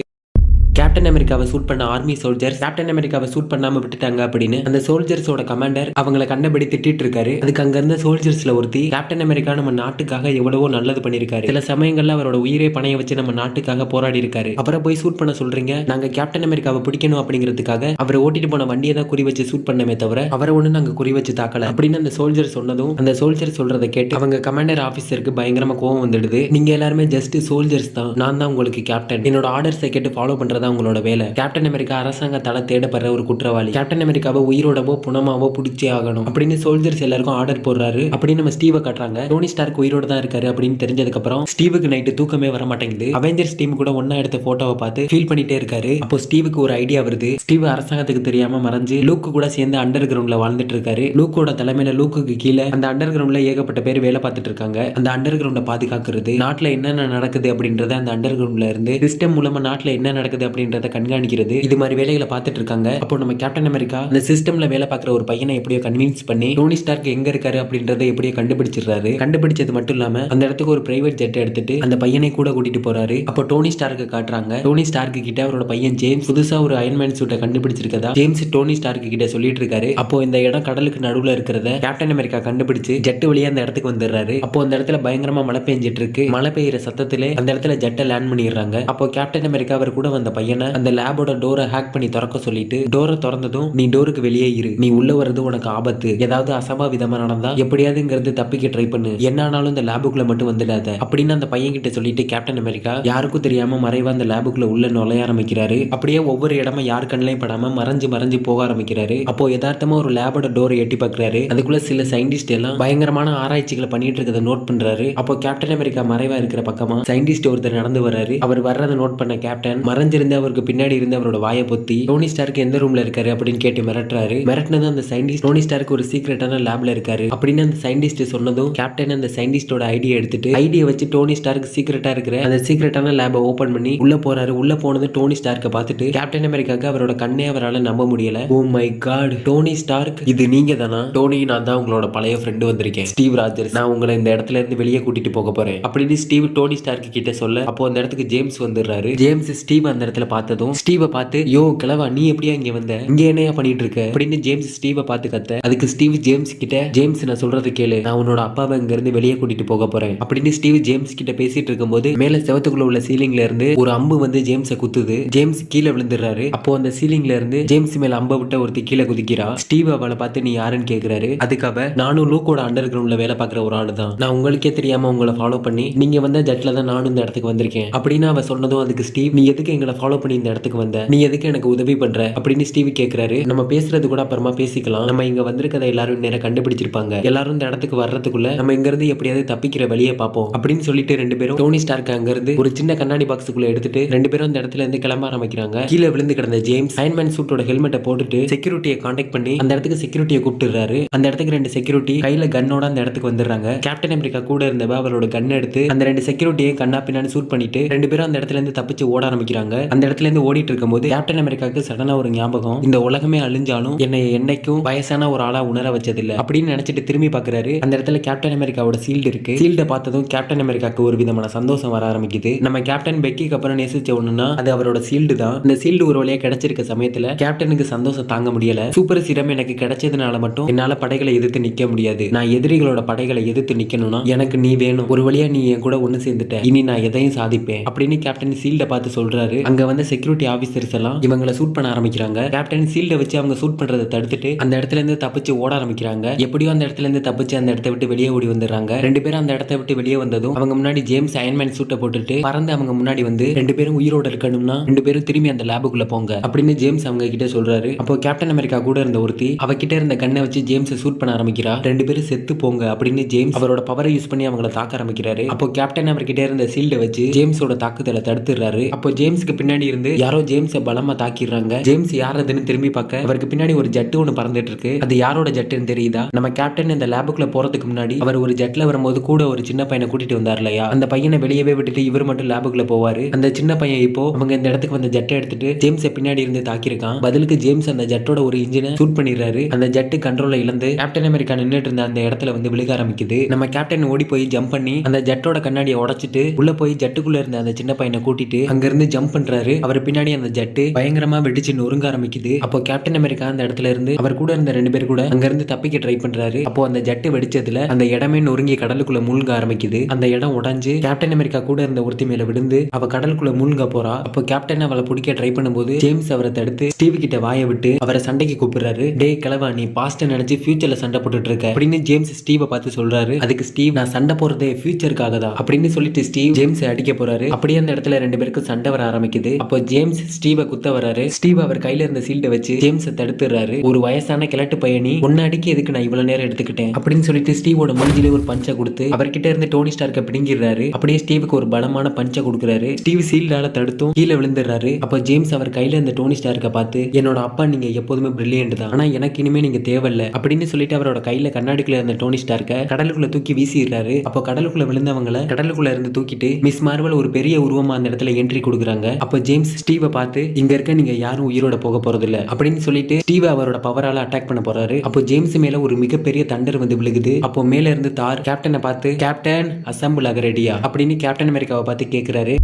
கேப்டன் அமெரிக்காவை சூட் பண்ண ஆர்மி சோல்ஜர்ஸ் கேப்டன் அமெரிக்காவை சூட் பண்ணாம விட்டுட்டாங்க அப்படின்னு அந்த சோல்ஜர்ஸோட கமாண்டர் அவங்களை கண்டபடி திட்டிட்டு இருக்காரு. அதுக்கு அங்க இருந்த சோல்ஜர்ஸ்ல ஒருத்தி, கேப்டன் அமெரிக்கா நம்ம நாட்டுக்காக எவ்வளவோ நல்லது பண்ணிருக்காரு, சில சமயங்கள்ல அவரோட உயிரை பணைய வச்சு நம்ம நாட்டுக்காக போராடி இருக்காரு, அப்புறம் போய் சூட் பண்ண சொல்றீங்க? நாங்க கேப்டன் அமெரிக்காவை பிடிக்கணும் அப்படிங்கிறதுக்காக அவரை ஓட்டிட்டு போன வண்டியை தான் குறி வச்சு சூட் பண்ணமே தவிர அவரை ஒண்ணு நாங்க குறி வச்சு தாக்கல அப்படின்னு அந்த சோல்ஜர் சொன்னதும் அந்த சோல்ஜர் சொல்றதை கேட்டு அவங்க கமாண்டர் ஆபீசருக்கு பயங்கரமா கோவம் வந்துடுது. நீங்க எல்லாருமே ஜஸ்ட் சோல்ஜர்ஸ் தான், நான் தான் உங்களுக்கு கேப்டன், என்னோட ஆர்டர்ஸை கேட்டு ஃபாலோ பண்றதா உங்களோட வேலை. கேப்டன் அமெரிக்கா அரசாங்கத்தால தேடப்படுற ஒரு குற்றவாளி, கேப்டன் அமெரிக்காவை உயிரோடவோ புனமாவோ பிடிச்சே ஆகணும் அப்படின்னு சோல்ஜர்ஸ் எல்லாருக்கும் ஆர்டர் போடுறாரு. அப்படின்னு நம்ம ஸ்டீவை காட்டுறாங்க. டோனி ஸ்டார்க் உயிரோட தான் இருக்காரு அப்படின்னு தெரிஞ்சதுக்கு அப்புறம் ஸ்டீவுக்கு நைட்டு தூக்கமே வர மாட்டேங்குது. அவெஞ்சர்ஸ் டீம் கூட ஒன்னா எடுத்த போட்டோவை பார்த்து ஃபீல் பண்ணிட்டே இருக்காரு. அப்போ ஸ்டீவுக்கு ஒரு ஐடியா வருது. ஸ்டீவ் அரசாங்கத்துக்கு தெரியாம மறைஞ்சு லூக்கு கூட சேர்ந்து அண்டர் கிரவுண்ட்ல வாழ்ந்துட்டு இருக்காரு. லூக்கோட தலைமையில லூக்குக்கு கீழே அந்த அண்டர் கிரவுண்ட்ல ஏகப்பட்ட பேர் வேலை பார்த்துட்டு இருக்காங்க. அந்த அண்டர் கிரவுண்ட பாதுகாக்கிறது, நாட்டுல என்னென்ன நடக்குது அப்படின்றத அந்த அண்டர் கிரவுண்ட்ல இருந்து சிஸ்டம் மூலமா நாட்டுல என்ன நடக்குது அப்படின்றத கண்காணிக்கிறது, இது மாதிரி வேலைகளை பார்த்துட்டு இருக்காங்க. அப்போ நம்ம கேப்டன் அமெரிக்கா அந்த சிஸ்டம்ல வேலை பார்க்குற ஒரு பையனை எப்படியோ கன்வின்ஸ் பண்ணி டோனி ஸ்டார்க் எங்க இருக்காரு அப்படின்றத எப்படியோ கண்டுபிடிச்சிடுறாரு. கண்டுபிடிச்சது மட்டும் இல்லாம அந்த இடத்துக்கு ஒரு பிரைவேட் ஜெட் எடுத்துட்டு அந்த பையனை கூட கூட்டிட்டு போறாரு. அப்போ டோனி ஸ்டார்க்கு காட்டுறாங்க. டோனி ஸ்டார்க் கிட்ட அவரோட பையன் ஜேம்ஸ் புதுசா ஒரு அயன்மேன் சூட்டை கண்டுபிடிச்சிருக்கதா ஜேம்ஸ் டோனி ஸ்டார்க் கிட்ட சொல்லிட்டு இருக்காரு. அப்போ இந்த இடம் கடலுக்கு நடுவுல இருக்கிறத கேப்டன் அமெரிக்கா கண்டுபிடிச்சு ஜெட் வழியா அந்த இடத்துக்கு வந்துடுறாரு. அப்போ அந்த இடத்துல பயங்கரமா மழை பெஞ்சிட்டு இருக்கு. மழை பெய்யுற சத்தத்திலே அந்த இடத்துல ஜெட்டை லேண்ட் பண்ணிடுறாங்க. அப்போ கேப்டன் அமெரிக்கா அவர் கூட வந்த பையனை கேப்டனை அந்த லேபோட டோரை ஹேக் பண்ணி திறக்க சொல்லிட்டு டோரை திறந்ததும் நீ டோருக்கு வெளியே இரு, நீ உள்ள வர்றது உனக்கு ஆபத்து, ஏதாவது அசம்பாவிதமா நடந்தா எப்படியாதுங்கிறது தப்பிக்க ட்ரை பண்ணு, என்ன ஆனாலும் இந்த லேபுக்குள்ள மட்டும் வந்துடாத அப்படின்னு அந்த பையன் கிட்ட சொல்லிட்டு கேப்டன் அமெரிக்கா யாருக்கும் தெரியாம மறைவா அந்த லேபுக்குள்ள உள்ள நுழைய ஆரம்பிக்கிறாரு. அப்படியே ஒவ்வொரு இடமா யார் கண்ணிலையும் படாம மறைஞ்சு மறைஞ்சு போக ஆரம்பிக்கிறாரு. அப்போ யதார்த்தமா ஒரு லேபோட டோரை எட்டி பார்க்கறாரு. அதுக்குள்ள சில சயின்டிஸ்ட் எல்லாம் பயங்கரமான ஆராய்ச்சிகளை பண்ணிட்டு இருக்கதை நோட் பண்றாரு. அப்போ கேப்டன் அமெரிக்கா மறைவா இருக்கிற பக்கமா சயின்டிஸ்ட் ஒருத்தர் நடந்து வர்றாரு. அவர் வர்றதை நோட் பண்ண கேப்டன் மறைஞ்சிருந்து அவருக்கு பின்னாடி இருந்து அவரோட வாயை பொத்தி டோனி ஸ்டார்க் எந்த ரூம்ல இருக்காரு அப்படின்னு கேட்டு மிரட்டுறாரு. மிரட்டினது அந்த சயின்டிஸ்ட் டோனி ஸ்டார்க் ஒரு சீக்ரெட்டான லேப்ல இருக்காரு அப்படின்னு அந்த சயின்டிஸ்ட் சொன்னதும் கேப்டன் அந்த சயின்டிஸ்டோட ஐடியா எடுத்துட்டு ஐடியா வச்சு டோனி ஸ்டார்க் சீக்ரெட்டா இருக்கிற அந்த சீக்ரெட்டான லேபை ஓபன் பண்ணி உள்ள போறாரு. உள்ள போனது டோனி ஸ்டார்க்க பார்த்துட்டு கேப்டன் அமெரிக்காக்கு அவரோட கண்ணே அவரால் நம்ப முடியல. Oh my God, Tony Stark, இது நீங்க தானா? டோனி, நான் தான் உங்களோட பழைய ஃப்ரெண்டு வந்திருக்கேன், ஸ்டீவ் ராஜர்ஸ். நான் உங்களை இந்த இடத்துல இருந்து வெளியே கூட்டிட்டு போக போறேன் அப்படின்னு ஸ்டீவ் டோனி ஸ்டார்க் கிட்ட சொல்ல, அப்போ அந்த இடத்துக்கு ஜேம்ஸ் வந்துடுறாரு. ஜேம்ஸ் ஸ்டீவ் அந்த இடத்துல பார்த்ததும் ஸ்டீவை பார்த்து, யோ கிழவா, நீ எப்படியா இங்க வந்த, இங்க என்னையா பண்ணிட்டு இருக்க அப்படின்னு ஜேம்ஸ் ஸ்டீவை பார்த்து கத்த. அதுக்கு ஸ்டீவ் ஜேம்ஸ் கிட்ட, ஜேம்ஸ் நான் சொல்றது கேளு, நான் உன்னோட அப்பாவை இங்க இருந்து வெளியே கூட்டிட்டு போக போறேன் அப்படின்னு ஸ்டீவ் ஜேம்ஸ் கிட்ட பேசிட்டு இருக்கும்போது மேல செவத்துக்குள்ள உள்ள சீலிங்ல இருந்து ஒரு அம்பு வந்து ஜேம்ஸை குத்துது. ஜேம்ஸ் கீழே விழுந்துடுறாரு. அப்போ அந்த சீலிங்ல இருந்து ஜேம்ஸ் மேல அம்ப விட்ட ஒருத்தி கீழே குதிக்கிறா. ஸ்டீவ் அவளை பார்த்து நீ யாருன்னு கேக்குறாரு. அதுக்காக நானும் லூக்கோட அண்டர் கிரவுண்ட்ல வேலை பார்க்குற ஒரு ஆளு தான், நான் உங்களுக்கே தெரியாம உங்களை ஃபாலோ பண்ணி நீங்க வந்த ஜெட்ல தான் நானும் இந்த இடத்துக்கு வந்திருக்கேன் அப்படின்னு அவ சொன்னதும் அதுக்கு ஸ்டீவ், நீ எதுக்கு எங்களை ஃபாலோ பண்ணி இந்த இடத்துக்கு வந்த, நீ எதுக்கு எனக்கு உதவி பண்ற அப்படின்னு ஸ்டீவ் கேக்குறாரு. நம்ம பேசுறது கூட அப்புறமா பேசிக்கலாம், நம்ம இங்க வந்திருக்கதை எல்லாரும் நேரம் கண்டுபிடிச்சிருப்பாங்க, எல்லாரும் இந்த இடத்துக்கு வர்றதுக்குள்ள நம்ம இங்க இருந்து எப்படியாவது தப்பிக்கிற வழியை பார்ப்போம் அப்படின்னு சொல்லிட்டு ரெண்டு பேரும் டோனி ஸ்டார்க் அங்க இருந்து ஒரு சின்ன கண்ணாடி பாக்ஸுக்குள்ள எடுத்துட்டு ரெண்டு பேரும் அந்த இடத்துல இருந்து கிளம்ப ஆரம்பிக்கிறாங்க. கீழே விழுந்து கிடந்த ஜேம்ஸ் அயன்மேன் சூட்டோட ஹெல்மெட்டை போட்டுட்டு செக்யூரிட்டியை கான்டாக்ட் பண்ணி அந்த இடத்துக்கு செக்யூரிட்டியை கூப்பிட்டுறாரு. அந்த இடத்துக்கு ரெண்டு செக்யூரிட்டி கையில கன்னோட அந்த இடத்துக்கு வந்துடுறாங்க. கேப்டன் அமெரிக்கா கூட இருந்தவ அவரோட கன் எடுத்து அந்த ரெண்டு செக்யூரிட்டியை கண்ணா பின்னாடி ஷூட் பண்ணிட்டு ரெண்டு பேரும் அந்த இடத்துல இருந்து தப்பிச்சு ஓட ஆரம்பிக்கிறாங்க. அந்த இடத்துல இருந்து ஓடிட்டு இருக்கும்போது கேப்டன் அமெரிக்காவுக்கு சடனா ஒரு ஞாபகம், இந்த உலகமே அழிஞ்சாலும் என்னை என்னைக்கும் வயசான ஒரு ஆளா உணர வச்சதில்லை அப்படின்னு நினைச்சிட்டு திரும்பி பாக்குறாரு. அந்த இடத்துல கேப்டன் அமெரிக்காவோட சீல்டு இருக்கு. சீல்டை பார்த்ததும் கேப்டன் அமெரிக்காவுக்கு ஒரு விதமான சந்தோஷம் வர ஆரம்பிக்குது. நம்ம கேப்டன் பெக்கிக்கு அப்புறம் நேசிச்ச ஒண்ணுன்னா அது அவரோட சீல்டு தான். இந்த சீல்டு ஒரு வழியா கிடைச்சிருக்க சமயத்துல கேப்டனுக்கு சந்தோஷம் தாங்க முடியல. சூப்பர் சீரம் எனக்கு கிடைச்சதுனால மட்டும் என்னால படைகளை எதிர்த்து நிக்க முடியாது, நான் எதிரிகளோட படைகளை எதிர்த்து நிக்கணும்னா எனக்கு நீ வேணும், ஒரு வழியா நீ என் கூட ஒண்ணு சேர்ந்துட்ட, இனி நான் எதையும் சாதிப்பேன் அப்படின்னு கேப்டன் சீல்டை பார்த்து சொல்றாரு. அங்க வந்து செக்யூரிட்டி ஆபீசர்ஸ் எல்லாம் இவங்களை சூட் பண்ண ஆரம்பிக்கிறாங்க. கேப்டன் சீல்டை வச்சு அவங்க சூட் பண்றதை தடுத்துட்டு அந்த இடத்துல இருந்து தப்பிச்சு ஓட ஆரம்பிக்கிறாங்க. எப்படியோ அந்த இடத்துல இருந்து தப்பிச்சு அந்த இடத்தை விட்டு வெளியே ஓடி வந்துடுறாங்க. ரெண்டு பேரும் அந்த இடத்தை விட்டு வெளியே வந்ததும் அவங்க முன்னாடி ஜேம்ஸ் அயன்மேன் சூட்டை போட்டுட்டு பறந்து அவங்க முன்னாடி வந்து ரெண்டு பேரும் உயிரோட இருக்கணும்னா ரெண்டு பேரும் திரும்பி அந்த லேபுக்குள்ள போங்க அப்படின்னு ஜேம்ஸ் அவங்க கிட்ட சொல்றாரு. அப்போ கேப்டன் அமெரிக்கா கூட இருந்த ஒருத்தி அவகிட்ட இருந்த கண்ணை வச்சு ஜேம்ஸ் ஷூட் பண்ண ஆரம்பிக்கிறா. ரெண்டு பேரும் செத்து போங்க அப்படின்னு ஜேம்ஸ் அவரோட பவரை யூஸ் பண்ணி அவங்கள தாக்க ஆரம்பிக்கிறாரு. அப்போ கேப்டன் அவர்கிட்ட இருந்த சீல்டை வச்சு ஜேம்ஸோட தாக்குதலை தடுத்துறாரு. அப்போ ஜேம்ஸ்க்கு பின்னாடி இருந்து யாரோ ஜேம்ஸை பலமா தாக்கிடுறாங்க. ஜேம்ஸ் யாரதுன்னு திரும்பி பார்க்க அவருக்கு பின்னாடி ஒரு ஜெட் ஒன்று பறந்துட்டு இருக்கு. அது யாரோட ஜெட்டுன்னு தெரியுதா? நம்ம கேப்டன் இந்த லேபுக்குள்ள போறதுக்கு முன்னாடி அவர் ஒரு ஜெட்ல வரும்போது கூட ஒரு சின்ன பையனை கூட்டிட்டு வந்தார் இல்லையா, அந்த பையனை வெளியவே விட்டுட்டு இவர் மட்டும் லேபுக்குள்ள போவாரு. அந்த சின்ன பையன் இப்போ அவங்க இந்த இடத்துக்கு வந்த ஜெட்டை எடுத்துட்டு ஜேம்ஸ் பின்னாடி இருந்து தாக்கியிருக்கான். பதிலுக்கு ஜேம்ஸ் அந்த ஜெட்டோட ஒரு இன்ஜினை ஷூட் பண்ணிடுறாரு. அந்த ஜெட்டு கண்ட்ரோலை இழந்து கேப்டன் அமெரிக்கா நின்னுட்டு இருந்த அந்த இடத்துல வந்து விழுக ஆரம்பிக்குது. நம்ம கேப்டன் ஓடி போய் ஜம்ப் பண்ணி அந்த ஜெட்டோட கண்ணாடியை உடைச்சிட்டு உள்ள போய் ஜெட்டுக்குள்ள இருந்த அந்த சின்ன பையனை கூட்டிட்டு அங்க இருந்து ஜம்ப் பண்றாரு. அவர் பின்னாடி அந்த ஜெட்டு பயங்கரமா வெடிச்சு நொறுங்க ஆரம்பிக்குது. அப்போ கேப்டன் அமெரிக்கா அந்த இடத்துல இருந்து அவர் கூட இருந்த ரெண்டு பேர் கூட அங்க இருந்து தப்பிக்க ட்ரை பண்றாரு. அப்போ அந்த ஜெட்டு வெடிச்சதுல அந்த இடமே நொறுங்கி கடலுக்குள்ள மூழ்க ஆரம்பிக்குது. அந்த இடம் உடைஞ்சு கேப்டன் அமெரிக்கா கூட இருந்த ஒருத்தி மேல விழுந்து அவ கடலுக்குள்ள மூழ்க போறா. அப்போ கேப்டன் அவளை பிடிக்க ட்ரை பண்ணும்போது ஜேம்ஸ் அவரை தடுத்து ஸ்டீவ் கிட்ட வாயை விட்டு அவரை சண்டைக்கு கூப்பிடுறாரு. டே கிழவா, நீ பாஸ்ட் நினைச்சு ஃபியூச்சர்ல சண்டை போட்டுட்டு இருக்க அப்படின்னு ஜேம்ஸ் ஸ்டீவை பார்த்து சொல்றாரு. அதுக்கு ஸ்டீவ், நான் சண்டை போறதே ஃபியூச்சருக்காக தான் அப்படின்னு சொல்லிட்டு ஸ்டீவ் ஜேம்ஸ் அடிக்க போறாரு. அப்படியே அந்த இடத்துல ரெண்டு பேருக்கும் சண்டை வர ஆரம்பிக்குது. அப்போ ஜேம்ஸ் ஸ்டீவை குத்த வராரு. ஸ்டீவ் அவர் கையில இருந்த சீல்டை வச்சு ஜேம்ஸை தடுத்துறாரு. ஒரு வயசான கிழட்டு பையனி ஒன்னு அடிக்க எதுக்கு நான் இவ்வளவு நேரம் எடுத்துக்கிட்டேன் அப்படின்னு சொல்லிட்டு ஸ்டீவோட மூஞ்சிலே ஒரு பஞ்சை கொடுத்து அவர்கிட்ட இருந்து டோனி ஸ்டார்க்க பிடிங்கிறாரு. அப்படியே ஸ்டீவுக்கு ஒரு பலமான பஞ்சை கொடுக்குறாரு. ஸ்டீவ் சீல்டால தடுத்தும் கீழே விழுந்துடுறாரு. அப்போ ஜேம்ஸ் அவர் கையில இருந்த டோனி ஸ்டார்க்க பார்த்து, என்னோட அப்பா நீங்க எப்போதுமே பிரில்லியன்ட் தான், ஆனா எனக்கு இனிமே நீங்க தேவையில்லை அப்படின்னு சொல்லிட்டு அவரோட கையில கண்ணாடிக்குள்ள இருந்த டோனி ஸ்டார்க்க கடலுக்குள்ள தூக்கி வீசிடுறாரு. அப்போ கடலுக்குள்ள விழுந்தவங்களை கடலுக்குள்ள இருந்து தூக்கிட்டு மிஸ் மார்வல் ஒரு பெரிய உருவமா அந்த இடத்துல என்ட்ரி கொடுக்குறாங்க. அப்போ ஜேம்ஸ் ஸ்டீவை பார்த்து, இங்க இருக்க நீங்க யாரும் உயிரோட போக போறது இல்ல அப்படின்னு சொல்லிட்டு ஸ்டீவ் அவரோட பவரால அட்டாக் பண்ண போறாரு. அப்போ ஜேம்ஸ் மேல ஒரு மிகப்பெரிய தண்டர் வந்து விழுகுது. அப்போ மேல இருந்து தார் கேப்டனை பார்த்து, கேப்டன் அசம்பிள் ஆக ரெடியா அப்படின்னு கேப்டன் அமெரிக்காவை பார்த்து கேட்கிறாரு.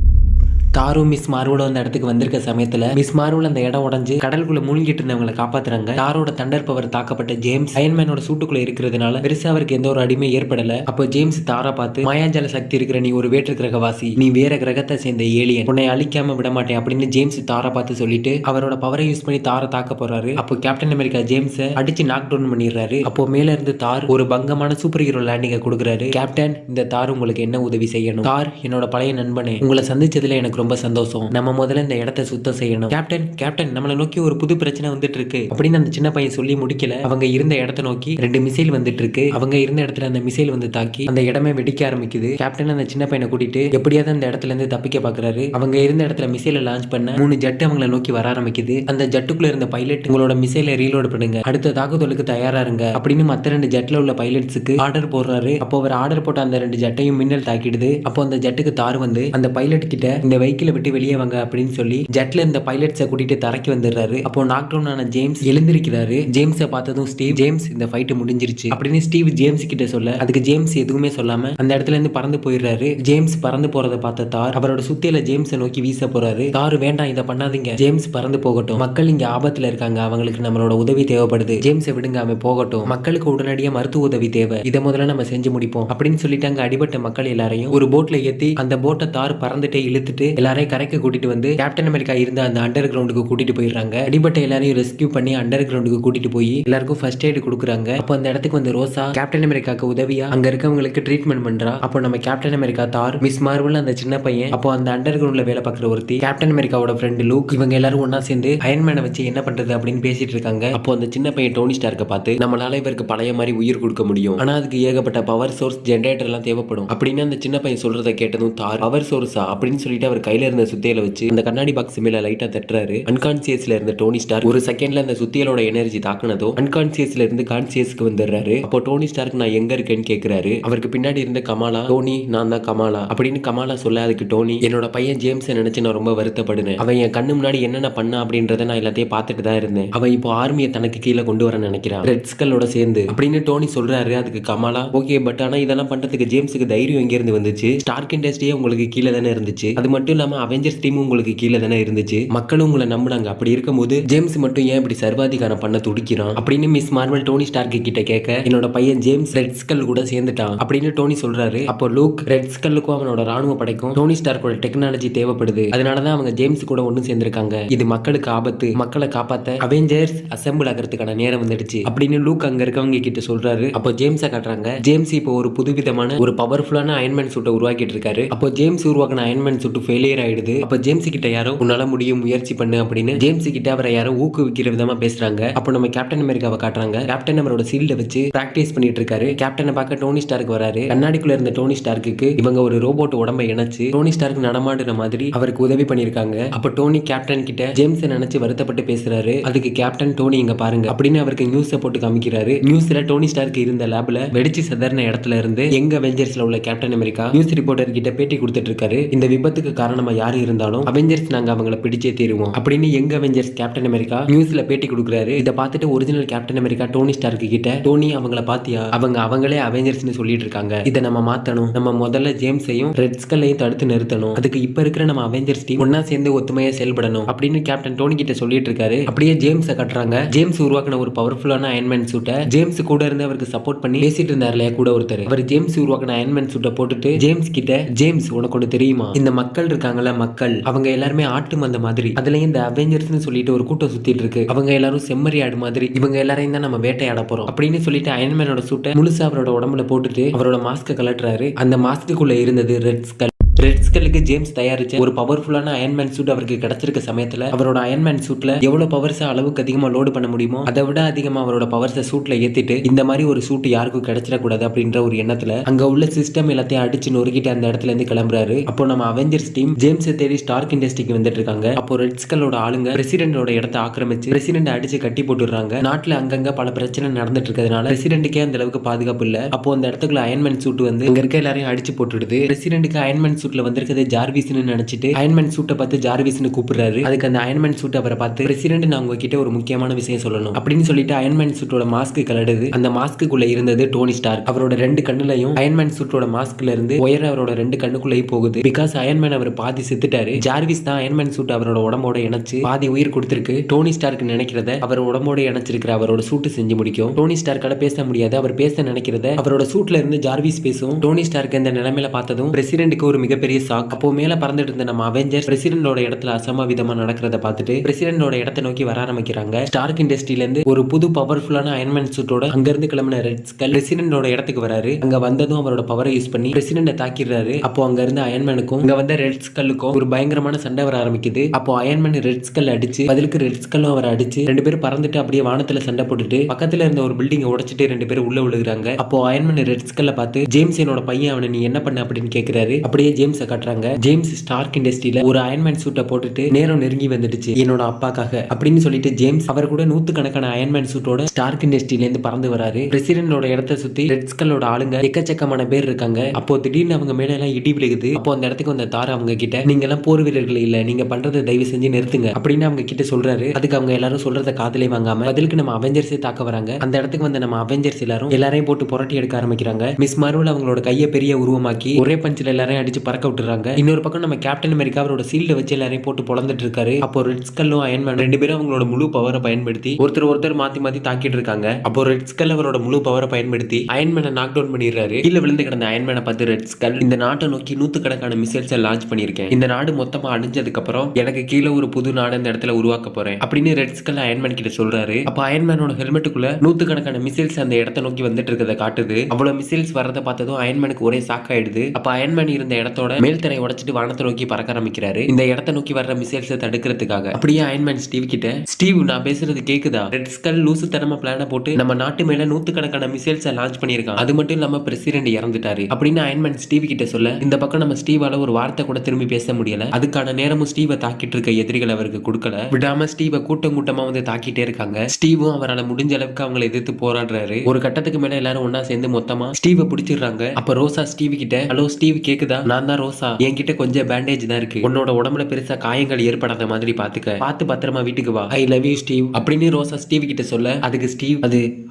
தாரும் மிஸ் மார்வலும் அந்த இடத்துக்கு வந்திருக்க சமயத்துல மிஸ் மார்வல் அந்த இடம் உடஞ்சு கடலுக்குள்ள மூழ்கிட்டு இருந்தவங்களை காப்பாத்துறாங்க. தாரோட தண்டர் பவர் தாக்கப்பட்ட ஜேம்ஸ் அயன்மேனோட சூட்டுக்குள்ள இருக்கிறதுனால பெருசா அவருக்கு எந்த ஒரு அடிமை ஏற்படல. அப்போ ஜேம்ஸ் தாரா பார்த்து, மாயாஜால சக்தி இருக்கிற நீ ஒரு வேற்று கிரகவாசி, நீ வேற கிரகத்தை சேர்ந்த ஏலியன், உன்னை அழிக்காம விட மாட்டேன் அப்படின்னு ஜேம்ஸ் தாரா பார்த்து சொல்லிட்டு அவரோட பவரை யூஸ் பண்ணி தாரை தாக்க போறாரு. அப்போ கேப்டன் அமெரிக்கா ஜேம்ஸ் அடிச்சு நாக் டவுன் பண்ணிடுறாரு. அப்போ மேல இருந்து தார் ஒரு பங்கமான சூப்பர் ஹீரோ லேண்டிங்க கொடுக்குறாரு. கேப்டன், இந்த தார் உங்களுக்கு என்ன உதவி செய்யணும்? தார், என்னோட பழைய நண்பனே, உங்களை சந்திச்சதுல எனக்கு ரொம்ப சந்தோஷம். நம்ம முதல்ல இந்த இடத்தை சுத்தம் செய்யணும். கேப்டன், கேப்டன், நம்மளை நோக்கி ஒரு புது பிரச்சனை வந்துட்டு இருக்கு அப்படின்னு அந்த சின்ன பையன் சொல்லி முடிக்கல. அவங்க இருந்த இடத்தை நோக்கி 2 மிசைல் வந்துட்டு இருக்கு. அவங்க இருந்த இடத்துல அந்த மிசைல் வந்து தாக்கி அந்த இடமே வெடிக்க ஆரம்பிக்குது. கேப்டன் அந்த சின்ன பையனை கூட்டிட்டு எப்படியாவது அந்த இடத்துல இருந்து தப்பிக்க பாக்குறாரு. அவங்க இருந்த இடத்துல மிசைலை லான்ச் பண்ண 3 ஜெட் அவங்களை நோக்கி வர ஆரம்பிக்குது. அந்த ஜெட்டுக்குள்ள இருந்த பைலட், உங்களோட மிசைலை ரீலோட் பண்ணுங்க, அடுத்த தாக்குதலுக்கு தயாரா இருங்க அப்படின்னு மத்த 2 ஜெட்ல உள்ள பைலட்ஸுக்கு ஆர்டர் போடுறாரு. அப்போ அவர் ஆர்டர் போட்ட அந்த 2 ஜெட்டையும் மின்னல் தாக்கிடுது. அப்போ அந்த ஜெட்டுக்கு தார் வந்து அந்த பைலட் கிட்ட இந்த வெஹிக்கிளை விட்டு வெளியே வாங்க அப்படின்னு சொல்லி ஜெட்ல இருந்த பைலட்ஸை கூட்டிட்டு தரைக்கு வந்துடுறாரு. அப்போ நாக் டவுன் ஆன ஜேம்ஸ் எழுந்திருக்கிறாரு. ஜேம்ஸை பார்த்ததும் ஸ்டீவ், ஜேம்ஸ் இந்த ஃபைட் முடிஞ்சிருச்சு அப்படின்னு ஸ்டீவ் ஜேம்ஸ் கிட்ட சொல்ல, அதுக்கு ஜேம்ஸ் எதுவுமே சொல்லாம அந்த இடத்துல இருந்து பறந்து போயிடுறாரு. ஜேம்ஸ் பறந்து போறதை பார்த்த தார் அவரோட சுத்தியில ஜேம்ஸை நோக்கி வீச போறாரு. தார், வேண்டாம், இதை பண்ணாதீங்க, ஜேம்ஸ் பறந்து போகட்டும், மக்கள் இங்க ஆபத்துல இருக்காங்க, அவங்களுக்கு நம்மளோட உதவி தேவைப்படுது, ஜேம்ஸை விடுங்க, அவன் போகட்டும், மக்களுக்கு உடனடியாக மருத்துவ உதவி தேவை, இதை முதல்ல நம்ம செஞ்சு முடிப்போம் அப்படின்னு சொல்லிட்டாங்க. அடிபட்ட மக்கள் எல்லாரையும் ஒரு போட்ல ஏத்தி அந்த போட்டை தார் பறந்துட்டே இழுத்துட்டு எல்லாரையும் கரைக்கு கூட்டிட்டு வந்து கேப்டன் அமெரிக்கா இருந்த அந்த அண்டர் கிரவுண்டுக்கு கூட்டிட்டு போயிடுறாங்க. அடிபட்ட எல்லாரையும் ரெஸ்கியூ பண்ணி அண்டர் கிரவுண்டுக்கு கூட்டிட்டு போய் எல்லாருக்கும் ஃபர்ஸ்ட் எய்ட் கொடுக்குறாங்க. அப்போ அந்த இடத்துக்கு வந்து ரோசா கேப்டன் அமெரிக்காக்கு உதவியா அங்க இருக்கவங்களுக்கு ட்ரீட்மெண்ட் பண்றா. அப்போ நம்ம கேப்டன் அமெரிக்கா, தார், மிஸ் மார்வல், அந்த சின்ன பையன், அப்போ அந்த அண்டர் கிரவுண்ட்ல வேலை பார்க்குற ஒருத்தி, கேப்டன் அமெரிக்காவோட ஃப்ரெண்ட் லூக், இவங்க எல்லாரும் ஒன்னா சேர்ந்து அயன்மேனை வச்சு என்ன பண்றது அப்படின்னு பேசிட்டு இருக்காங்க. அப்போ அந்த சின்ன பையன் டோனி ஸ்டார்க்கை பார்த்து, நம்மளால இவருக்கு பழைய மாதிரி உயிர் கொடுக்க முடியும், ஆனா அதுக்கு ஏகப்பட்ட பவர் சோர்ஸ் ஜெனரேட்டர் எல்லாம் தேவைப்படும் அப்படின்னு அந்த சின்ன பையன் சொல்றதை கேட்டதும் தார், பவர் சோர்ஸா அப்படின்னு சொல்லிட்டு அவர் கையில இருந்த சுத்தியில வச்சு அந்த கண்ணாடி பாக்ஸ் மேல லைட்டா தட்டுறாரு. அன்கான்சியஸ்ல இருந்த டோனி ஸ்டார்க் ஒரு செகண்ட்ல அந்த சுத்தியலோட எனர்ஜி தாக்குனதும் அன்கான்சியஸ்ல இருந்து கான்சியஸ்க்கு வந்துடுறாரு. அப்போ டோனி ஸ்டார்க் நான் எங்க இருக்கேன்னு கேக்குறாரு. அவருக்கு பின்னாடி இருந்த கமாலா, டோனி நான் தான் கமாலா அப்படின்னு கமாலா சொல்ல, அதுக்கு டோனி, என்னோட பையன் ஜேம்ஸ் நினைச்சு நான் ரொம்ப வருத்தப்படுனேன், அவன் என் கண்ணு முன்னாடி என்னென்ன பண்ணா அப்படின்றத நான் எல்லாத்தையும் பார்த்துட்டு தான் இருந்தேன், அவன் இப்போ ஆர்மியை தனக்கு கீழே கொண்டு வர நினைக்கிறான் ரெட் ஸ்கல்லோட சேர்ந்து அப்படின்னு டோனி சொல்றாரு. அதுக்கு கமாலா, ஓகே, பட் ஆனா இதெல்லாம் பண்றதுக்கு ஜேம்ஸுக்கு தைரியம் எங்க இருந்து வந்துச்சு? ஸ்டார்க் இண்டஸ்ட்ரியே உங்களுக்கு கீழே தானே இருந்துச்சு, அது மட்டும் இல்லாம அவெஞ்சர்ஸ் டீமும் உங்களுக்கு கீழே தானே இருந்துச்சு, மக்களும் உங்களை நம்பினாங்க, அப்படி இருக்கும்போது ஜேம்ஸ் மட்டும் ஏன் இப்படி சர்வாதிகாரம் பண்ண துடிக்கிறான் அப்படின்னு மிஸ் மார்வல் டோனி ஸ்டார்க் கிட்ட கேட்க, என்னோட பையன் ஜேம்ஸ் ரெட் ஸ்கல் கூட சேர்ந்துட்டான் அப்படின்னு டோனி சொல்றாரு. அப்போ லூக், ரெட் ஸ்கல்லுக்கும் அவனோட ராணுவ படைக்கும் டோனி ஸ்டார்க்கோட டெக்னாலஜி தேவைப்படுது, அதனாலதான் அவங்க ஜேம்ஸ் கூட ஒண்ணு சேர்ந்திருக்காங்க, இது மக்களுக்கு ஆபத்து, மக்களை காப்பாத்த அவெஞ்சர்ஸ் அசெம்பிள் ஆகிறதுக்கான நேரம் வந்துடுச்சு அப்படின்னு லூக் அங்க இருக்கவங்க கிட்ட சொல்றாரு. அப்போ ஜேம்ஸை காட்டுறாங்க. ஜேம்ஸ் இப்போ ஒரு புதுவிதமான ஒரு பவர்ஃபுல்லான அயன்மேன் சூட்டை உருவாக்கிட்டு இருக்காரு. அப்போ ஜேம்ஸ் உருவாக்கின அயன்மேன் சூட்டு ஃபெயிலியர் ஆயிடுது. அப்போ ஜேம்ஸ் கிட்ட யாரோ உன்னால முடியும், முயற்சி பண்ணு அப்படின்னு ஜேம்ஸ் கிட்ட அவரை யாரோ ஊக்குவிக்கிற விதமா பேசுறாங்க. அப்போ நம்ம கேப்டன் அமெரிக்காவை காட்டுறாங்க. கேப்டன் அவரோட சீல்ட வச்சு பிராக்டிஸ் பண்ணிட்டு இருக்காரு. கேப்டனை பார்க்க டோனி ஸ்டார்க் வராரு. கண்ணாடிக்குள்ள இருந்த டோனி ஸ்டார்க்கு இவங்க ஒரு ரோபோட் உடம்பை இணைச்சு டோனி ஸ்டார்க் நடமாடுற மாதிரி அவருக்கு உதவி பண்ணிருக்காங்க. அப்ப டோனி கேப்டன் கிட்ட ஜேம்ஸ் நினைச்சு வருத்தப்பட்டு பேசுறாரு. அதுக்கு கேப்டன், டோனி இங்க பாருங்க அப்படின்னு அவருக்கு நியூஸ போட்டு காமிக்கிறாரு. நியூஸ்ல டோனி ஸ்டார்க் இருந்த லேப்ல வெடிச்சு சதர்ன இடத்துல இருந்து எங்க அவெஞ்சர்ஸ்ல உள்ள கேப்டன் அமெரிக்கா நியூஸ் ரிப்போர்ட்டர் கிட்ட பேட்டி கொடுத்துட்டு இருக்காரு. இந்த விபத்துக்கு காரணமா யாரு இருந்தாலும் அவெஞ்சர்ஸ் நாங்க அவங்களை பிடிச்சே தீருவோம் அப்படின்னு எங்க அவெஞ்சர்ஸ் கேப்டன் அமெரிக்கா நியூஸ்ல பேட்டி கொடுக்குறாரு. இதை பார்த்துட்டு original Captain America Tony Stark கிட்ட, டோனி அவங்கள பாத்தியா, அவங்களே அவெஞ்சர்ஸ்னு சொல்லிட்டு இருக்காங்க, இதை நம்ம மாத்தணும், நம்ம முதல்ல ஜேம்ஸையும் ரெட் ஸ்கல்லையும் தடுத்து நிறுத்தணும், அதுக்கு இப்ப இருக்கிற நம்ம அவெஞ்சர்ஸ் டீம் ஒன்னா சேர்ந்து ஒத்துமையா செயல்படணும் அப்படின்னு கேப்டன் டோனி கிட்ட சொல்லிட்டு இருக்காரு. அப்படியே ஜேம்ஸை கட்டுறாங்க. ஜேம்ஸ் உருவாக்கின ஒரு பவர்ஃபுல்லான அயன்மேன் சூட்டை ஜேம்ஸ் கூட இருந்து அவருக்கு சப்போர்ட் பண்ணி பேசிட்டு இருந்தார் இல்லையா கூட ஒருத்தர், அவர் ஜேம்ஸ் உருவாக்கின அயன்மேன் சூட்டை போட்டுட்டு ஜேம்ஸ் கிட்ட, ஜேம்ஸ் உனக்கு ஒன்று தெரியுமா, இந்த மக்கள் இருக்காங்கல்ல, மக்கள் அவங்க எல்லாருமே ஆட்டு மந்த மாதிரி, அதுலயும் இந்த அவெஞ்சர்ஸ்னு சொல்லிட்டு ஒரு கூட்டம் சுத்திட்டு இருக்கு, அவங்க எல்லாரும் செம்மறி ஆடு மாதிரி, இவங்க எல்லாரையும் தான் நம்ம வேட்டையாட போறோம் அப்படின்னு சொல்லிட்டு அயன்மேனோட சூட்டை முழுசா அவரோட உடம்புல போட்டுட்டு அவரோட மாஸ்க கலட்டுறாரு. அந்த மாஸ்க்குள்ள இருந்தது ரெட் ஸ்கல். ரெட் ஸ்கல்லுக்கு ஜேம்ஸ் தயாரிச்ச ஒரு பவர்ஃபுல்லான அயன்மேன் சூட் அவருக்கு கிடைச்சிருக்க சமயத்துல அவரோட அயன்மேன் சூட்ல எவ்வளவு பவர்ஸ் அளவுக்கு அதிகமா லோடு பண்ண முடியுமோ அதை விட அதிகமா அவரோட பவர்ஸை சூட்ல ஏத்திட்டு இந்த மாதிரி ஒரு சூட் யாருக்கும் கிடைச்சிடக்கூடாது அப்படின்ற ஒரு எண்ணத்துல அங்க உள்ள சிஸ்டம் எல்லாத்தையும் அடிச்சு நொறுக்கிட்டு அந்த இடத்துல இருந்து கிளம்புறாரு. அப்போ நம்ம அவெஞ்சர்ஸ் டீம் ஜேம்ஸை தேடி ஸ்டார்க் இண்டஸ்ட்ரிக்கு வந்துட்டு இருக்காங்க. அப்போ ரெட் ஸ்கல்லோட ஆளுங்க பிரசிடென்டோட இடத்தை ஆக்கிரமிச்சு பிரசிடென்ட் அடிச்சு கட்டி போட்டுறாங்க. நாட்டுல அங்கங்க பல பிரச்சனை நடந்துட்டு இருக்கிறதுனால பிரசிடென்ட்டுக்கே அந்த அளவுக்கு பாதுகாப்பு இல்ல. அப்போ அந்த இடத்துக்குள்ள அயன்மேன் சூட் வந்து அங்க இருக்க எல்லாரையும் அடிச்சு போட்டுடுது. பிரசிடென்ட்டுக்கு அயன்மேன் சூட்ல வந்திருக்கிறது ஜார்விஸ்னு நினைச்சிட்டு அயன்மேன் சூட்டை பார்த்து ஜார்விஸ்னு கூப்பிடுறாரு. அதுக்கு அந்த அயன்மேன் சூட் அவரை பார்த்து, பிரசிடென்ட், நான் உங்ககிட்ட ஒரு முக்கியமான விஷயம் சொல்லணும் அப்படின்னு சொல்லிட்டு அயன்மேன் சூட்டோட மாஸ்க் கலடுது. அந்த மாஸ்க்குள்ள இருந்தது டோனி ஸ்டார்க். அவரோட 2 கண்ணுலையும் அயன்மேன் சூட்டோட மாஸ்க்ல இருந்து ஒயர் அவரோட 2 கண்ணுக்குள்ளேயும் போகுது. பிகாஸ் அயன்மேன் அவர் பாதி செத்துட்டாரு. ஜார்விஸ் தான் அயன்மேன் சூட் அவரோட உடம்போட இணைச்சு பாதி உயிர் கொடுத்திருக்கு. டோனி ஸ்டார்க் நினைக்கிறத அவர் உடம்போட இணைச்சிருக்கிற அவரோட சூட்டு செஞ்சு முடிக்கும். டோனி ஸ்டார்க்கால பேச முடியாது. அவர் பேச நினைக்கிறத அவரோட சூட்ல இருந்து ஜார்விஸ் பேசும். டோனி ஸ்டார்க் இந்த நிலைமையில பார்த்ததும் பிரசிடென்ட்க்கு ஒரு மிகப்பெரிய ஷாக். அப்போ மேல பறந்துட்டு இருந்த நம்ம அவெஞ்சர்ஸ் பிரசிடென்டோட இடத்துல அசம்பாவிதமா நடக்கிறத பார்த்துட்டு பிரசிடென்டோட இடத்தை நோக்கி வர ஆரம்பிக்கிறாங்க. ஸ்டார்க் இண்டஸ்ட்ரியில இருந்து ஒரு புது பவர்ஃபுல்லான அயன்மேன் சூட்டோட அங்க இருந்து கிளம்பின ரெட் ஸ்கல் பிரசிடென்டோட இடத்துக்கு வராரு. அங்க வந்ததும் அவரோட பவரை யூஸ் பண்ணி பிரசிடென்ட தாக்கிடுறாரு. அப்போ அங்க இருந்த அயன்மேனுக்கும் இங்க வந்த ரெட் ஸ்கல்லுக்கும் ஒரு பயங்கரமான சண்டை வர ஆரம்பிக்குது. அப்போ அயன்மேன் ரெட் ஸ்கல் அடிச்சு பதிலுக்கு ரெட் ஸ்கல்லும் அவரை அடிச்சு 2 பேரும் பறந்துட்டு அப்படியே வானத்துல சண்டை போட்டுட்டு பக்கத்துல இருந்த ஒரு பில்டிங்கை உடைச்சிட்டு 2 பேரும் உள்ள விழுகிறாங்க. அப்போ அயன்மேன் ரெட் ஸ்கல்ல பார்த்து, ஜேம்ஸ் என்னோட பையன், அவனை நீ என்ன பண்ண அப்படின்னு கேக்குறாரு. அப்படியே ஜேம்ஸை காட்டுறாங்க. ஜேம்ஸ் ஸ்டார்க் இண்டஸ்ட்ரியில ஒரு அயன்மேன் சூட்டை போட்டுட்டு நேரம் நெருங்கி வந்துடுச்சு என்னோட அப்பாக்காக அப்படின்னு சொல்லிட்டு ஜேம்ஸ் அவர் கூட 100கணக்கான அயன்மேன் சூட்டோட ஸ்டார்க் இண்டஸ்ட்ரியில இருந்து பறந்து வராரு. பிரசிடென்டோட இடத்தை சுத்தி ரெட் ஸ்கல்லோட ஆளுங்க எக்கச்சக்கமான பேர் இருக்காங்க. அப்போ திடீர்னு அவங்க மேல எல்லாம் இடி விழுகுது. அப்போ அந்த இடத்துக்கு வந்த தார் அவங்க கிட்ட, நீங்க எல்லாம் போர் வீரர்கள் இல்ல, நீங்க பண்றதை தயவு செஞ்சு நிறுத்துங்க அப்படின்னு அவங்க கிட்ட சொல்றாரு. அதுக்கு அவங்க எல்லாரும் சொல்றத காதலே வாங்காம பதிலுக்கு நம்ம அவெஞ்சர்ஸே தாக்க வராங்க. அந்த இடத்துக்கு வந்த நம்ம அவெஞ்சர்ஸ் எல்லாரையும் போட்டு புரட்டி எடுக்க ஆரம்பிக்கிறாங்க. மிஸ் மார்வல் அவங்களோட கையை பெரிய உருவமாக்கி ஒரே பஞ்சில் எல்லாரையும் அடிச்சு பறக்க விட்டுறாங்க. இன்னொரு பக்கம் நம்ம கேப்டன் அமெரிக்கா அவரோட சீல்ட வச்சு எல்லாரையும் போட்டு பொளந்துட்டு இருக்காரு. அப்போ ரெட் ஸ்கல்லும் அயன்மேன் 2 பேரும் அவங்களோட முழு பவரை பயன்படுத்தி ஒருத்தர் மாத்தி மாத்தி தாக்கிட்டு இருக்காங்க. அப்போ ரெட் ஸ்கல் அவரோட முழு பவரை பயன்படுத்தி அயன்மேனை நாக் டவுன் பண்ணிடுறாரு. கீழே விழுந்து கிடந்த அயன்மேனை பார்த்து ரெட் ஸ்கல், இந்த நாட்டை நோக்கி 100கணக்கான மிசைல்ஸ் லான்ச் பண்ணிருக்கேன். இந்த நாடு மொத்தமா அழிஞ்சதுக்கு அப்புறம் எனக்கு கீழே ஒரு புது நாடு இந்த இடத்துல உருவாக்க போறேன் அப்படின்னு ரெட் ஸ்கல் அயன்மேன் கிட்ட சொல்றாரு. அப்ப அயன்மேனோட ஹெல்மெட்டுக்குள்ள 100கணக்கான மிசைல்ஸ் அந்த இடத்தை நோக்கி வந்துட்டு இருக்கிறத காட்டுது. அவ்வளவு மிசைல்ஸ் வரத பார்த்ததும் அயன்மேனுக்கு ஒரே ஷாக் ஆயிடுது. அப்ப அயன்மேன் இருந்த இடத்தோட மேல் தரை உடைச்சிட்டு வானத்தை நோக்கி பறக்க ஆரம்பிக்கிறாரு. இந்த இடத்தை நோக்கி வர்ற மிசைல்ஸை தடுக்கிறதுக்காக. அப்படியே அயன்மேன் ஸ்டீவ் கிட்ட, ஸ்டீவ் நான் பேசுறது கேக்குதா? ரெட் ஸ்கல் லூசுத்தனமா பிளான போட்டு நம்ம நாட்டு மேல 100கணக்கான மிசைல்ஸை லான்ச் பண்ணிருக்கான். அது மட்டும் இல்லாம பிரசிடென்ட் இறந்துட்டாரு அப்படின்னு அயன்மேன் ஸ்டீவ் கிட்ட சொல்ல, இந்த பக்கம் நம்ம ஸ்டீவால ஒரு வார்த்தை கூட திரும்பி பேச முடியல. அதுக்கான நேரமும் ஸ்டீவை தாக்கிட்டு இருக்க எதிரிகள் அவருக்கு கொடுக்கல. விடாம ஸ்டீவை கூட்டமா வந்து தாக்கிட்டே இருக்காங்க. ஸ்டீவும் அவரால் முடிஞ்ச அளவுக்கு அவங்களை எதிர்த்து போராடுறாரு. ஒரு கட்டத்துக்கு மேல எல்லாரும் ஒன்னா சேர்ந்து மொத்தமா ஸ்டீவை பிடிச்சிடுறாங்க. அப்ப ரோசா ஸ்டீவ் கிட்ட, ஹலோ ஸ்டீவ் கேக்குதா? நான் தான் ரோசா, என்கிட்ட கொஞ்சம் பேண்டேஜ் தான் இருக்கு, உன்னோட உடம்புல பெருசா காயங்கள் ஏற்படாத மாதிரி பாத்துக்க, பார்த்து பத்திரமா வீட்டுக்கு வா, ஐ லவ் யூ ஸ்டீவ் அப்படின்னு ரோசா ஸ்டீவ் கிட்ட சொல்ல, அதுக்கு ஸ்டீவ்,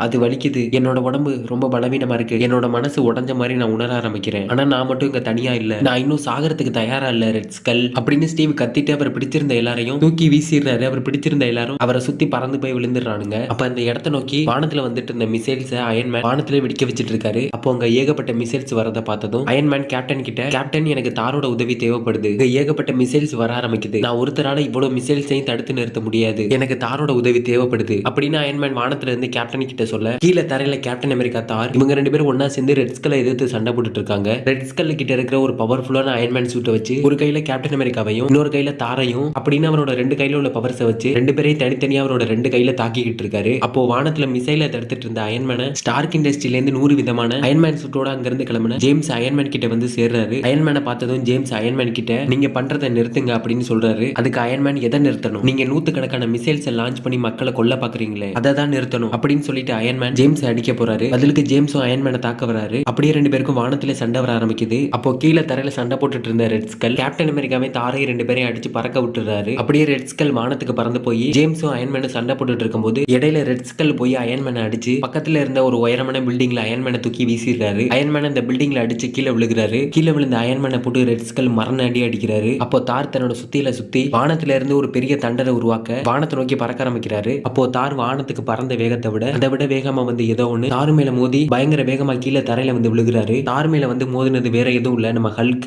அது வலிக்குது, என்னோட உடம்பு ரொம்ப பலவீனமா இருக்கு, என்னோட மனசு உடஞ்ச மாதிரி நான் உணர ஆரம்பிக்கிறேன், ஆனா நான் மட்டும் இங்க தனியா இல்ல, நான் இன்னும் சாகறதுக்கு தயாரா இல்ல ரெட் ஸ்கல் அப்படின்னு ஸ்டீவ் கத்திட்டு அவர் பிடிச்சிருந்த எல்லாரையும் தூக்கி வீசிடுறாரு. அவர் பிடிச்சிருந்த எல்லாரும் அவரை சுத்தி பறந்து போய் விழுந்துடுறானுங்க. அப்ப அந்த இடத்தை நோக்கி வானத்துல வந்துட்டு இருந்த மிசைல்ஸ் அயன்மேன் வானத்துல வெடிக்க வச்சிட்டு இருக்காரு. அப்போ அங்க ஏகப்பட்ட மிசைல்ஸ் வரத பார்த்ததும் அயன்மேன் கேப்டன் கிட்ட, கேப்டன் எனக்கு தாரோட உதவி தேவைப்படுது, இங்க ஏகப்பட்ட மிசைல்ஸ் வர ஆரம்பிக்குது, நான் ஒருத்தரால இவ்வளவு மிசைல்ஸையும் தடுத்து நிறுத்த முடியாது, எனக்கு தாரோட உதவி தேவைப்படுது அப்படின்னு அயன்மேன் வானத்துல இருந்து கேப்டன் கிட்ட சொல்ல, கீழே தரையில கேப்டன் அமெரிக்கா, தார் இவங்க 2 பேரும் ஒன்னா சேர்ந்து ரெட் ஸ்கல்லை எதிர்த்து சண்டை போட்டுட்டு இருக்காங்க. ரெட் ஸ்கல் கிட்ட இருக்கிற ஒரு பவர்ஃபுல்லான அயன்மேன் சூட்டை வச்சு ஒரு கையில கேப்டன் அமெரிக்காவையும் இன்னொரு கையில தாரையும் அப்படின்னு அவரோட 2 கையில உள்ள பவர்ஸை வச்சு 2 பேரையும் தனித்தனியா அவரோட 2 கையில தாக்கிக்கிட்டு இருக்காரு. அப்போ வானத்துல மிசைலை தடுத்துட்டு இருந்த அயன்மேனை ஸ்டார்க் இண்டஸ்ட்ரியில இருந்து 100 விதமான அயன்மேன் சூட்டோட அங்கிருந்து கிளம்பின ஜேம்ஸ் அயன்மேன் கிட்ட வந்து சேர்றாரு. அயன்மேனை பார்த்ததும் ஜேம்ஸ் அயன்மேன் கிட்ட, நீங்க பண்றதை நிறுத்துங்க அப்படின்னு சொல்றாரு. அதுக்கு அயன்மேன், எதை நிறுத்தணும்? நீங்க 100கணக்கான மிசைல்ஸ் லான்ச் பண்ணி மக்களை கொல்ல பாக்குறீங்களே, அதை தான் நிறுத்தணும் அப்படின்னு சொல்லிட்டு அயன்மேன் ஜேம்ஸ் அடிக்க போறாரு. பதிலுக்கு ஜேம்ஸும் அயன்மேனை தாக்க வராரு. அப்படியே 2 பேருக்கும் வானத்திலே சண்டை வர ஆரம்பிக்குது. அப்போ கீழே தரையில சண்டை போட்டுட்டு இருந்த ரெட் ஸ்கல் கேப்டன் அமெரிக்காவை தாரை 2 பேரையும் அடிச்சு பறக்க விட்டுறாரு. அப்படியே ரெட் ஸ்கல் வானத்துக்கு பறந்து போய் ஜேம்ஸும் அயன்மேனும் சண்டை போட்டுட்டு இருக்கும்போது இடையில ரெட் ஸ்கல் போய் அயன்மேனை அடிச்சு பக்கத்துல இருந்த ஒரு உயரமான பில்டிங்ல அயன்மேனை தூக்கி வீசிடுறாரு. அயன்மேன் அந்த பில்டிங்ல அடிச்சு கீழே விழுகிறாரு. கீழே விழுந்த அயன்மேனை போட்டு ரெட் ஸ்கல் மரண அடி அடிக்கிறாரு. அப்போ தார் தன்னோட சுத்தியில சுத்தி வானத்துல இருந்து ஒரு பெரிய தண்டரை உருவாக்க வானத்தை நோக்கி பறக்க ஆரம்பிக்கிறாரு. அப்போ தார் வானத்துக்கு பறந்த வேகத்தை விட அதை விட வேகமா வந்து ஏதோ ஒண்ணு தார் மேல மோதி பயங்கர வேகமா கீழே தரையில வந்து விழுகிறாரு. தார் மேல வந்து மோதினது வேற எதுவும் இல்ல, நம்ம ஹல்க்.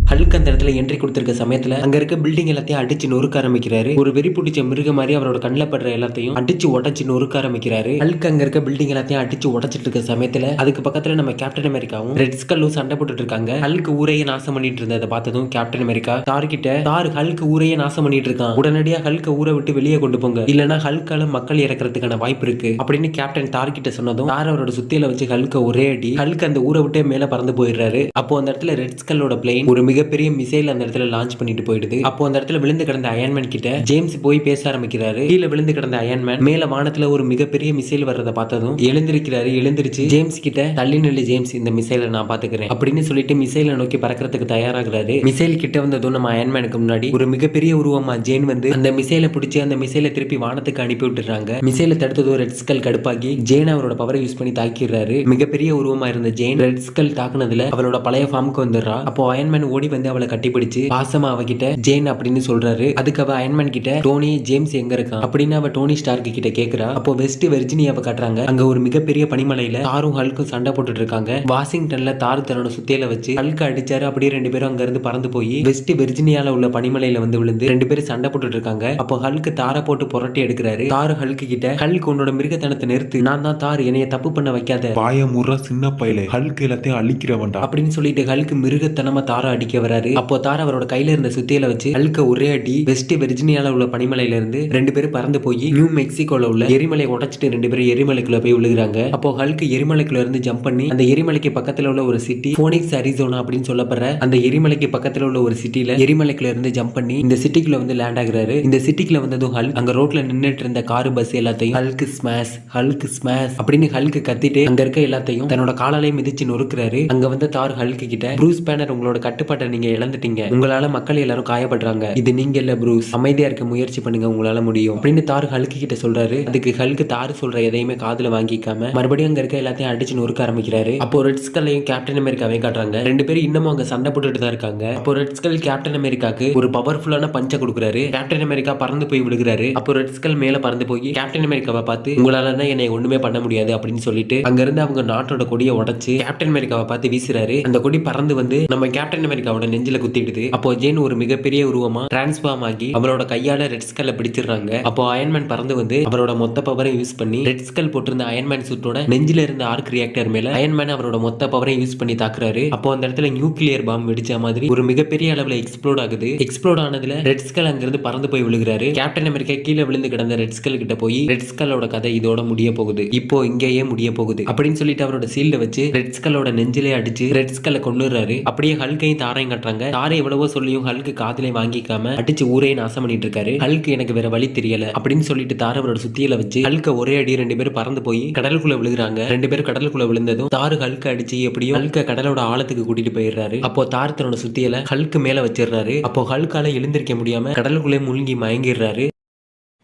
அந்த இடத்துல என்ட்ரி கொடுத்திருக்க சமயத்துல அங்க இருக்க பில்டிங் எல்லாத்தையும் அடிச்சு நொறுக்க ஆரம்பிக்கிறாரு. ஒரு வெறி பிடிச்ச மிருக மாதிரி அவரோட கண்ணில் படுற எல்லாத்தையும் அடிச்சு உடச்சு நொறுக்க ஆரம்பிக்கிறாரு. ஹல்க் அங்க இருக்க பில்டிங் எல்லாத்தையும் அடிச்சு உடச்சிட்டு இருக்க சமயத்துல அதுக்கு பக்கத்துல நம்ம கேப்டன் அமெரிக்காவும் ரெட் ஸ்கல்லும் சண்டை போட்டுட்டு இருக்காங்க. ஹல்க் ஊரையே நாசம் பண்ணிட்டு இருந்ததை பார்த்ததும் கேப்டன் அமெரிக்கா தார் கிட்ட, தார் ஹல்க் ஊரையே நாசம் பண்ணிட்டு இருக்கான், உடனடியா ஹல்க ஊரை விட்டு வெளியே கொண்டு போங்க, இல்லனா ஹல்கால மக்கள் இறக்கிறதுக்கான வாய்ப்பு இருக்கு அப்படின்னு கேப்டன் தார் கிட்ட சொன்னதும் தார் அவரோட சுத்தியில வச்சு ஹல்க ஒரே அடி, ஹல்க் அந்த ஊரை விட்டே மேல பறந்து போயிடுறாரு. அப்போ அந்த இடத்துல ரெட் ஸ்கல்லோட பிளேன் ஒரு மிகப்பெரிய மிசைல் அந்த இடத்துல லான்ச் பண்ணிட்டு போயிடுது. அப்போ அந்த இடத்துல விழுந்து கிடந்த அயன்மேன் கிட்ட ஜேம்ஸ் போய் பேச ஆரம்பிக்கிறாரு. கீழே விழுந்து கிடந்த அயன்மேன் மேல வானத்துல ஒரு மிகப்பெரிய மிசைல் வர்றதை பார்த்ததும் எழுந்திருக்கிறாரு. எழுந்திருச்சு ஜேம்ஸ் கிட்ட தள்ளி நில்லு ஜேம்ஸ், இந்த மிசைலை நான் பாத்துக்கிறேன் அப்படின்னு சொல்லிட்டு மிசைலை நோக்கி பறக்கிறதுக்கு தயாராகிறாரு. மிசைல் கிட்ட வந்ததும் நம்ம அயன்மேனுக்கு முன்னாடி ஒரு மிகப்பெரிய உருவமா ஜேன் வந்து அந்த மிசைலை பிடிச்சி அந்த மிசைலை திருப்பி வானத்துக்கு அனுப்பி விட்டுறாங்க. மிசைலை தடுத்ததும் ரெட் ஸ்கல் கடுப்பாகி ஜேன் அவரோட பவரை யூஸ் பண்ணி தாக்கிடுறாரு. மிகப்பெரிய உருவமா இருந்த ஜேன் ரெட் ஸ்கல் தாக்குனதுல அவளோட பழைய ஃபார்முக்கு வந்துடுறா. அப்போ அயன்மேன் ஓடி வந்து அவளை கட்டிப்பிடிச்சு பாசமா அவகிட்ட ஜேன் அப்படின்னு சொல்றாரு. அதுக்கு அவ அயன்மேன் கிட்ட டோனி ஜேம்ஸ் எங்க இருக்கான் அப்படின்னு அவ டோனி ஸ்டார்க் கிட்ட கேக்குறா. அப்போ வெஸ்ட் வெர்ஜினியாவை காட்டுறாங்க. அங்க ஒரு மிகப்பெரிய பனிமலையில தாரும் ஹல்க்கும் சண்டை போட்டுட்டு இருக்காங்க. வாஷிங்டன்ல தார் தன்னோட சுத்தியில வச்சு ஹல்க் அடிச்சாரு. அப்படியே ரெண்டு பேரும் அங்க இருந்து பறந்து போய் வெஸ்ட் வெர்ஜினியால உள்ள பனிமலையில வந்து விழுந்து ரெண்டு பேரும் சண்டை போட்டுட்டு இருக்காங்க. அப்போ ஹல்க் தாரை போட்டு புரட்டி எடுக்கிறாரு. தார் ஹல்க் கிட்ட ஹல்க் உன்னோட மிருகத்தனத்தை நிறுத்து, நான் தான் தார், என்னைய தப்பு பண்ண வைக்காத, பாய முற சின்ன பையலே, ஹல்க் எல்லாத்தையும் அழிக்கிறவன்டா அப்படின்னு சொல்லிட்டு ஹல்க் மிருகத்தனமா தாரை அடிக்க வராரு. அப்போ தார் அவரோட கையில இருந்த சுத்தியில வச்சு ஹல்க ஒரே அடி வெஸ்ட் வெர்ஜினியால உள்ள பனிமலையில இருந்து ரெண்டு பேரும் பறந்து போய் நியூ மெக்சிகோல உள்ள எரிமலை உடைச்சிட்டு ரெண்டு பேரும் எரிமலைக்குள்ள போய் விழுகிறாங்க. அப்போ ஹல்க் எரிமலைக்குள்ள இருந்து ஜம்ப் பண்ணி அந்த எரிமலைக்கு பக்கத்துல உள்ள ஒரு சிட்டி போனிக்ஸ் அரிசோனா அப்படின்னு சொல்லப்படுற அந்த எரிமலைக்கு பக்கத்துல உள்ள ஒரு சிட்டில எரிமலைக்குள்ள இருந்து ஜம்ப் பண்ணி இந்த சிட்டிக்குள்ள வந்து லேண்ட் ஆகுறாரு. இந்த சிட்டிக்குள்ள வந்ததும் ஹல்க் அங்க ரோட்ல நின்னுட்டு இருந்த கார் பஸ் எல்லாத்தையும் ஹல்க் ஸ்மாஷ் அப்படின்னு ஹல்க் கத்திட்டு அங்க இருக்க எல்லாத்தையும் தன்னோட காலாலே மிதிச்சு நொறுக்குறாரு. அங்க வந்து தார் ஹல்க் கிட்ட ப்ரூஸ் பேனர், உங்களோட கட்டுப்பாட்டை நீங்க இழந்துட்டீங்க, உங்களால மக்கள் எல்லாரும் காயப்படுறாங்க, இது நீங்க இல்ல ப்ரூஸ், அமைதியா இருக்க முயற்சி பண்ணுங்க, உங்களால முடியும் அப்படின்னு தார் ஹல்க் கிட்ட சொல்றாரு. அதுக்கு ஹல்க் தார் சொல்ற எதையுமே காதுல வாங்கிக்காம மறுபடியும் அங்க இருக்க எல்லாத்தையும் அடிச்சு நொறுக்க ஆரம்பிக்கிறாரு. அப்போ ரெட் ஸ்கல்லையும் கேப்டன் அமெரிக்காவையும் காட்டுறாங்க. ரெண்டு பேரும் இன்னமும் அங்க சண்டை போட்டுட்டு தான் இருக்காங்க. அப்போ ரெட் ஸ்கல் கேப்டன் அமெரிக்காக்கு ஒரு பவர்ஃபுல்லான பஞ்ச கொடுக்குறாரு. கேப்டன் அமெரிக்கா பறந்து போய் விழுகிறாரு. அப்போ ரெட் ஸ்கல் மேல பறந்து போய் கேப்டன் அமெரிக்காவை பார்த்து உங்களால என்னை ஒண்ணுமே பண்ண முடியாது அப்படின்னு சொல்லிட்டு அங்க இருந்து அவங்க நாட்டோட கொடியை உடைச்சு கேப்டன் அமெரிக்காவை பார்த்து வீசுறாரு. அந்த கொடி பறந்து வந்து நம்ம கேப்டன் அமெரிக்காவோட நெஞ்சில குத்திடுது. அப்போ ஜேன் ஒரு மிகப்பெரிய உருவமா டிரான்ஸ்ஃபார்ம் ஆகி அவரோட கையால ரெட் ஸ்கல்ல பிடிச்சிடுறாங்க. அப்போ அயன்மேன் பறந்து வந்து அவரோட மொத்த பவரை யூஸ் பண்ணி ரெட் ஸ்கல் போட்டிருந்த அயன்மேன் சூட்டோட நெஞ்சில இருந்த ஆர்க் ரியாக்டர் மேல அயன்மேன் அவரோட மொத்த பவரை யூஸ் பண்ணி தாக்குறாரு. அப்போ அந்த இடத்துல நியூக்ளியர் பாம் வெடிச்ச மாதிரி ஒரு மிகப்பெரிய அளவுல எக்ஸ்ப்ளோட் ஆகுது. எக்ஸ்ப்ளோட் ஆனதுல ரெட் ஸ்கல் அங்கிருந்து பறந்து போய் விழுகிறாரு. கேப்டன் அமெரிக்கா கீழே விழுந்து கிடந்த ரெட் ஸ்கல் கிட்ட போய் ரெட் ஸ்கலோட கதை இதோட முடிய போகுது, இப்போ இங்கேயே முடிய போகுது அப்படின்னு சொல்லிட்டு அவரோட சீல்ட வச்சு ரெட் ஸ்கலோட நெஞ்சிலே அடிச்சு ரெட் ஸ்கல்ல கொன்னுறாரு. அப்படியே ஹல்கையும் தாரையும் கட்டுறாங்க. தாரை எவ்வளவோ சொல்லியும் ஹல்க் காதிலே வாங்கிக்காம அடிச்சு ஊரே நாசம் பண்ணிட்டு இருக்காரு. ஹல்க் எனக்கு வேற வழி தெரியல அப்படின்னு சொல்லிட்டு தார் அவரோட சுத்தியில வச்சு ஹல்க ஒரே அடி ரெண்டு பேரும் பறந்து போய் கடலுக்குள்ள விழுகிறாங்க. ரெண்டு பேரும் கடலுக்குள்ள விழுந்ததும் தார் ஹல்க் அடிச்சு எப்படியும் ஹல்க கடலோட ஆழத்துக்கு கூட்டிட்டு போயிடுறாரு. அப்போ தார் தன்னோட சுத்தியில ஹல்க் மேல வச்சிடுறாரு. அப்போ ஹல்கால எழுந்திருக்க முடியாம கடலுக்குள்ளே மூழ்கி மயங்கிடுறாரு.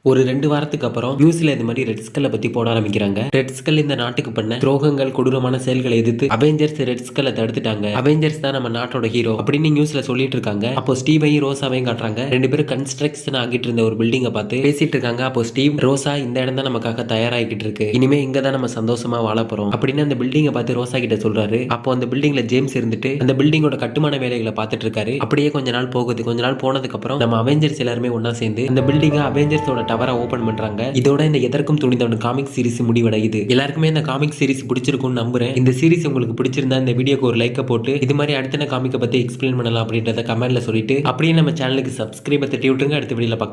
ஒரு 2 வாரத்துக்கு அப்புறம் நியூஸ்ல இது மாதிரி ரெட் ஸ்கல்லை பத்தி போட ஆரம்பிக்கிறாங்க. ரெட் ஸ்கல் இந்த நாட்டுக்கு பண்ண துரோகங்கள், கொடூரமான செயல்களை எதிர்த்து அவெஞ்சர்ஸ் ரெட் ஸ்கல்லை தடுத்துட்டாங்க. அவெஞ்சர்ஸ் தான் நம்ம நாட்டோட ஹீரோ அப்படின்னு நியூஸ்ல சொல்லிட்டு இருக்காங்க. அப்போ ஸ்டீவையும் ரோசாவையும் காட்டுறாங்க. ரெண்டு பேரும் கன்ஸ்ட்ரக்ஷன் ஆகிட்டு இருந்த ஒரு பில்டிங்கை பார்த்து பேசிட்டு இருக்காங்க. அப்போ ஸ்டீவ், ரோசா இந்த இடம் தான் நமக்காக தயாராகிட்டு இருக்கு, இனிமே இங்க தான் நம்ம சந்தோஷமா வாழ போறோம் அப்படின்னு அந்த பில்டிங்கை பார்த்து ரோசா கிட்ட சொல்றாரு. அப்போ அந்த பில்டிங்ல ஜேம்ஸ் இருந்துட்டு அந்த பில்டிங்கோட கட்டுமான வேலைகளை பார்த்துட்டு இருக்காரு. அப்படியே கொஞ்ச நாள் போகுது. கொஞ்ச நாள் போனதுக்கு அப்புறம் நம்ம அவெஞ்சர்ஸ் எல்லாருமே ஒன்னா சேர்ந்து அந்த பில்டிங்க அவெஞ்சர்ஸோட டவரை ஓபன் பண்றாங்க. இதோட இந்த எதற்கும் துணிந்தவன் காமிக் சீரிஸ் முடிவடையுது. எல்லாருக்குமே இந்த காமிக் சீரிஸ் பிடிச்சிருக்கும்னு நம்புறேன். இந்த சீரிஸ் உங்களுக்கு பிடிச்சிருந்தா இந்த வீடியோக்கு ஒரு லைக் போட்டு இது மாதிரி அடுத்த காமிக்கை பத்தி எக்ஸ்பிளைன் பண்ணலாம் அப்படின்றத கமெண்ட்ல சொல்லிட்டு அப்படியே நம்ம சேனலுக்கு சப்ஸ்கிரைப் தட்டி விட்டுருங்க. அடுத்த வீடியோல பார்க்கலாம்.